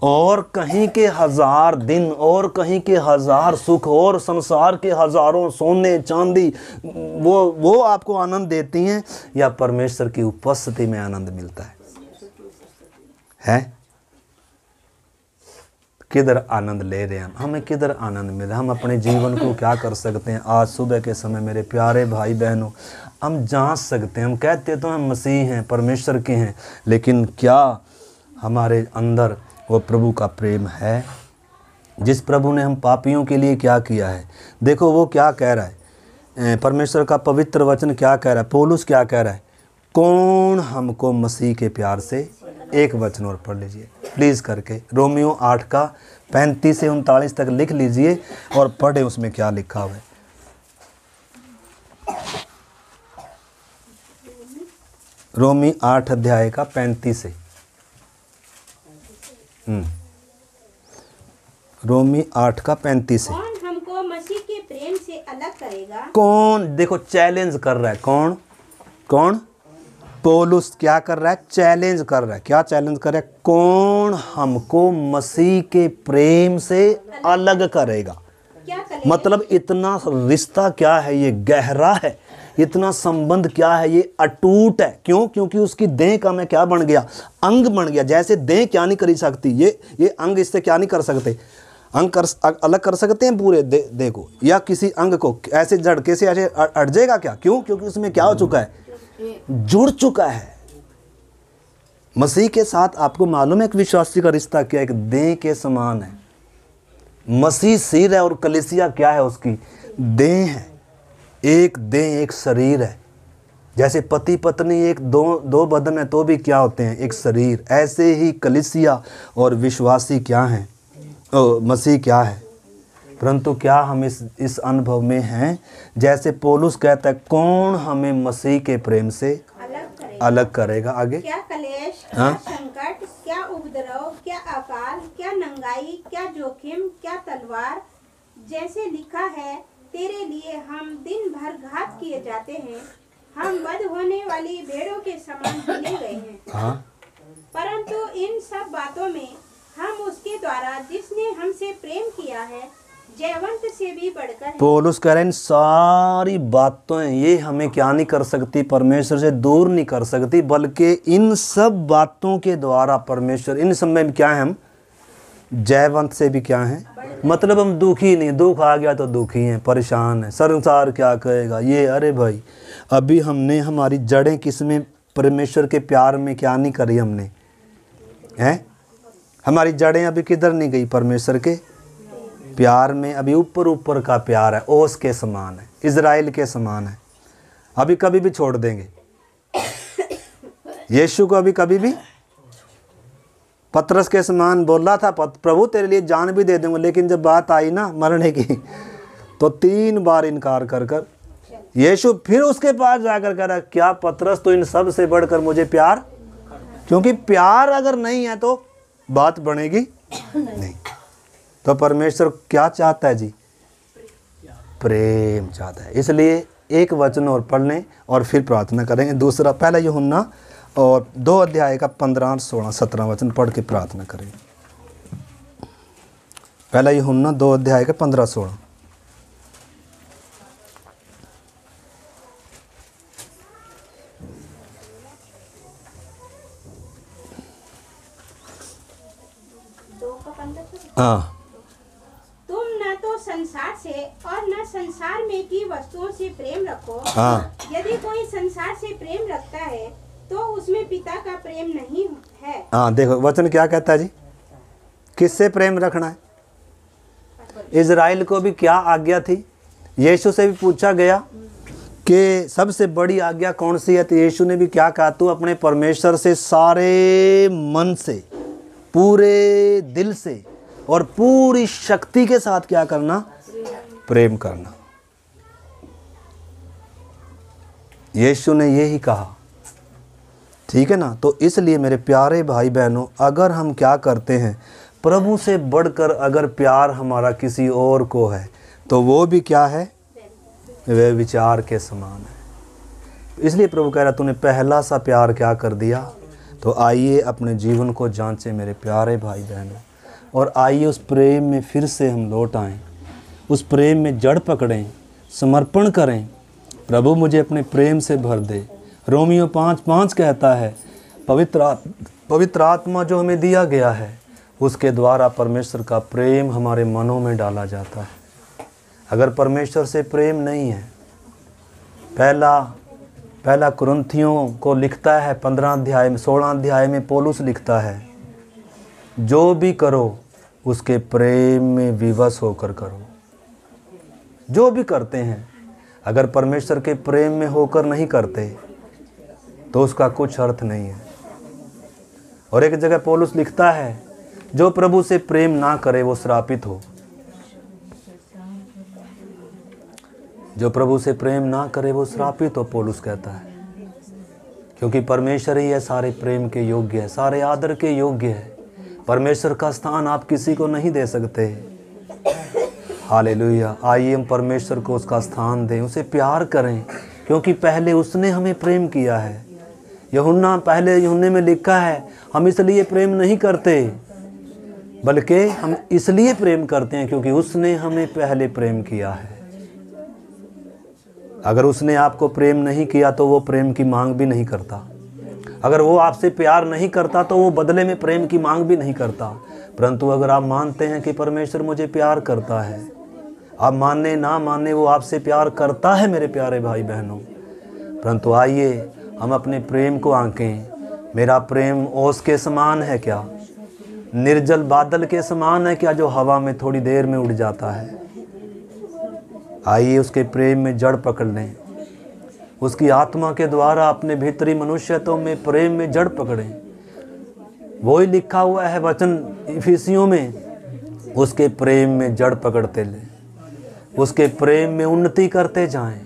और कहीं के 1000 दिन, और कहीं के 1000 सुख, और संसार के हजारों सोने चांदी, वो आपको आनंद देती हैं, या परमेश्वर की उपस्थिति में आनंद मिलता है? किधर आनंद ले रहे हैं हमें किधर आनंद मिल रहा है? हम अपने जीवन को क्या कर सकते हैं? आज सुबह के समय मेरे प्यारे भाई बहनों, हम जांच सकते हैं। हम कहते तो हम मसीह हैं, परमेश्वर के हैं, लेकिन क्या हमारे अंदर वो प्रभु का प्रेम है? जिस प्रभु ने हम पापियों के लिए क्या किया है, देखो वो क्या कह रहा है। परमेश्वर का पवित्र वचन क्या कह रहा है? पौलुस क्या कह रहा है? कौन हमको मसीह के प्यार से, एक वचन और पढ़ लीजिए प्लीज़ करके, रोमियो 8 का 35 से 39 तक लिख लीजिए और पढ़े उसमें क्या लिखा हुआ है। रोमी 8 अध्याय का 35 से रोमी 8 का 35 से। कौन हमको मसीह के प्रेम से अलग करेगा? कौन? देखो चैलेंज कर रहा है। कौन? पौलुस क्या कर रहा है? चैलेंज कर रहा है। क्या चैलेंज कर रहा है? कौन हमको मसीह के प्रेम से अलग करेगा? क्या करेगा? मतलब इतना रिश्ता क्या है, ये गहरा है, इतना संबंध क्या है, ये अटूट है। क्यों? क्योंकि उसकी देह का मैं क्या बन गया? अंग बन गया। जैसे देह क्या नहीं कर सकती, ये अंग इससे क्या नहीं कर सकते? अंग अलग कर सकते हैं पूरे देह को, या किसी अंग को ऐसे झटके से ऐसे अट जाएगा क्या? क्यों? क्योंकि उसमें क्या हो चुका है? जुड़ चुका है मसीह के साथ। आपको मालूम है एक विश्वासी का रिश्ता क्या है? एक देह के समान है। मसीह सिर है और कलीसिया क्या है? उसकी देह है। एक देह, एक शरीर है। जैसे पति पत्नी एक दो बदन है तो भी क्या होते हैं? एक शरीर। ऐसे ही कलीसिया और विश्वासी क्या हैं? मसीह क्या है? परंतु क्या हम इस अनुभव में हैं? जैसे पौलुस कहता है, कौन हमें मसीह के प्रेम से अलग करेगा? आगे क्या कलेश, क्या संकट, क्या उपद्रव, क्या अकाल, क्या नंगाई, क्या जोखिम, क्या तलवार? जैसे लिखा है, तेरे लिए हम दिन भर घात किए जाते हैं, हम वध होने वाली भेड़ों के समान गिने गए हैं। हाँ, परंतु इन सब बातों में हम उसके द्वारा जिसने हमसे प्रेम किया है, जयवंत से भी बढ़कर है। पौलुस कह रहे हैं इन सारी बातों ये हमें क्या नहीं कर सकती, परमेश्वर से दूर नहीं कर सकती, बल्कि इन सब बातों के द्वारा परमेश्वर, इन सब में क्या है, हम जयवंत से भी क्या हैं, मतलब हम दुखी नहीं, दुख आ गया तो दुखी हैं, परेशान हैं, संसार क्या कहेगा ये, अरे भाई अभी हमने हमारी जड़ें किस में, परमेश्वर के प्यार में क्या नहीं करी हमने, हैं, हमारी जड़ें अभी किधर नहीं गई, परमेश्वर के प्यार में। अभी ऊपर ऊपर का प्यार है, ओस के समान है, इज़राइल के समान है, अभी कभी भी छोड़ देंगे यीशु को, अभी कभी भी। पतरस के समान बोला था, प्रभु तेरे लिए जान भी दे दूंगा, लेकिन जब बात आई ना मरने की तो 3 बार इनकार कर कर यीशु फिर उसके पास जाकर कह रहा, क्या पतरस तो इन सब से बढ़कर मुझे प्यार, क्योंकि प्यार अगर नहीं है तो बात बनेगी नहीं। तो परमेश्वर क्या चाहता है जी, प्रेम चाहता है। इसलिए एक वचन और पढ़ लें और फिर प्रार्थना करेंगे। दूसरा, पहला यूहन्ना और 2 अध्याय का 15, 16, 17 वचन पढ़ के प्रार्थना करेंगे। पहला यूहन्ना 2 अध्याय का 15, 16। हाँ, तुम न तो संसार से और न संसार में की वस्तुओं से प्रेम रखो। हाँ, यदि कोई संसार से प्रेम रखता है तो उसमें पिता का प्रेम नहीं है। हाँ, देखो वचन क्या कहता है जी, किससे प्रेम रखना है। इज़राइल को भी क्या आज्ञा थी, यीशु से भी पूछा गया कि सबसे बड़ी आज्ञा कौन सी है, तो यीशु ने भी क्या कहा, तू अपने परमेश्वर से सारे मन से, पूरे दिल से और पूरी शक्ति के साथ क्या करना, प्रेम करना। यीशु ने यही कहा, ठीक है ना। तो इसलिए मेरे प्यारे भाई बहनों, अगर हम क्या करते हैं, प्रभु से बढ़कर अगर प्यार हमारा किसी और को है तो वो भी क्या है, वे विचार के समान है। इसलिए प्रभु कह रहा, तूने पहला सा प्यार क्या कर दिया। तो आइए अपने जीवन को जांचें मेरे प्यारे भाई बहनों, और आइए उस प्रेम में फिर से हम लौट आएँ, उस प्रेम में जड़ पकड़ें, समर्पण करें, प्रभु मुझे अपने प्रेम से भर दे। रोमियो 5:5 कहता है, पवित्र आत्मा जो हमें दिया गया है उसके द्वारा परमेश्वर का प्रेम हमारे मनों में डाला जाता है। अगर परमेश्वर से प्रेम नहीं है, पहला कुरिन्थियों को लिखता है 15 अध्याय में, 16 अध्याय में पौलुस लिखता है, जो भी करो उसके प्रेम में विवश होकर करो। जो भी करते हैं अगर परमेश्वर के प्रेम में होकर नहीं करते तो उसका कुछ अर्थ नहीं है। और एक जगह पौलुस लिखता है, जो प्रभु से प्रेम ना करे वो श्रापित हो। जो प्रभु से प्रेम ना करे वो श्रापित हो, पौलुस कहता है, क्योंकि परमेश्वर ही है सारे प्रेम के योग्य है, सारे आदर के योग्य है। परमेश्वर का स्थान आप किसी को नहीं दे सकते। हालेलुया। आइए हम परमेश्वर को उसका स्थान दें, उसे प्यार करें, क्योंकि पहले उसने हमें प्रेम किया है। यूहन्ने में लिखा है, हम इसलिए प्रेम नहीं करते बल्कि हम इसलिए प्रेम करते हैं क्योंकि उसने हमें पहले प्रेम किया है। अगर उसने आपको प्रेम नहीं किया तो वो प्रेम की मांग भी नहीं करता। अगर वो आपसे प्यार नहीं करता तो वो बदले में प्रेम की मांग भी नहीं करता। परंतु अगर आप मानते हैं कि परमेश्वर मुझे प्यार करता है, आप माने ना माने वो आपसे प्यार करता है मेरे प्यारे भाई बहनों। परंतु आइए हम अपने प्रेम को आंकें। मेरा प्रेम ओस के समान है क्या, निर्जल बादल के समान है क्या, जो हवा में थोड़ी देर में उड़ जाता है। आइए उसके प्रेम में जड़ पकड़ लें, उसकी आत्मा के द्वारा अपने भीतरी मनुष्यत्व में प्रेम में जड़ पकड़ें। वही लिखा हुआ है वचन इफिसियों में, उसके प्रेम में जड़ पकड़ते लें, उसके प्रेम में उन्नति करते जाएं।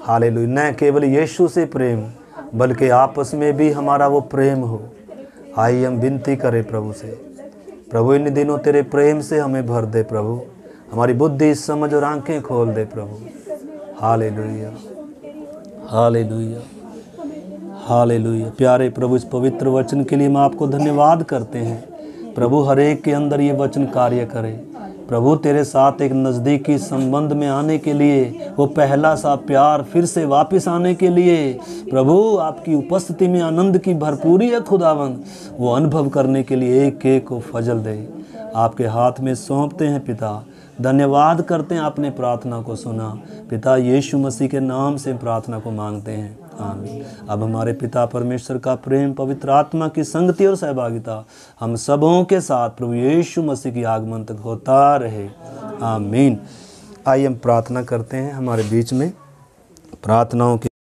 हालेलुया। न केवल यीशु से प्रेम बल्कि आपस में भी हमारा वो प्रेम हो। आइए हम विनती करें प्रभु से, प्रभु इन दिनों तेरे प्रेम से हमें भर दे। प्रभु हमारी बुद्धि, समझ और आंखें खोल दे प्रभु। Hallelujah, hallelujah, hallelujah. प्यारे प्रभु, इस पवित्र वचन के लिए हम आपको धन्यवाद करते हैं प्रभु। हर एक के अंदर ये वचन कार्य करे प्रभु। तेरे साथ एक नज़दीकी संबंध में आने के लिए, वो पहला सा प्यार फिर से वापस आने के लिए प्रभु, आपकी उपस्थिति में आनंद की भरपूरी है खुदावंद, वो अनुभव करने के लिए एक एक को फजल दे। आपके हाथ में सौंपते हैं पिता। धन्यवाद करते हैं, आपने प्रार्थना को सुना। पिता यीशु मसीह के नाम से प्रार्थना को मांगते हैं, आमीन। अब हमारे पिता परमेश्वर का प्रेम, पवित्र आत्मा की संगति और सहभागिता हम सबों के साथ प्रभु यीशु मसीह की आगमन तक होता रहे, आमीन। आइए हम प्रार्थना करते हैं। हमारे बीच में प्रार्थनाओं की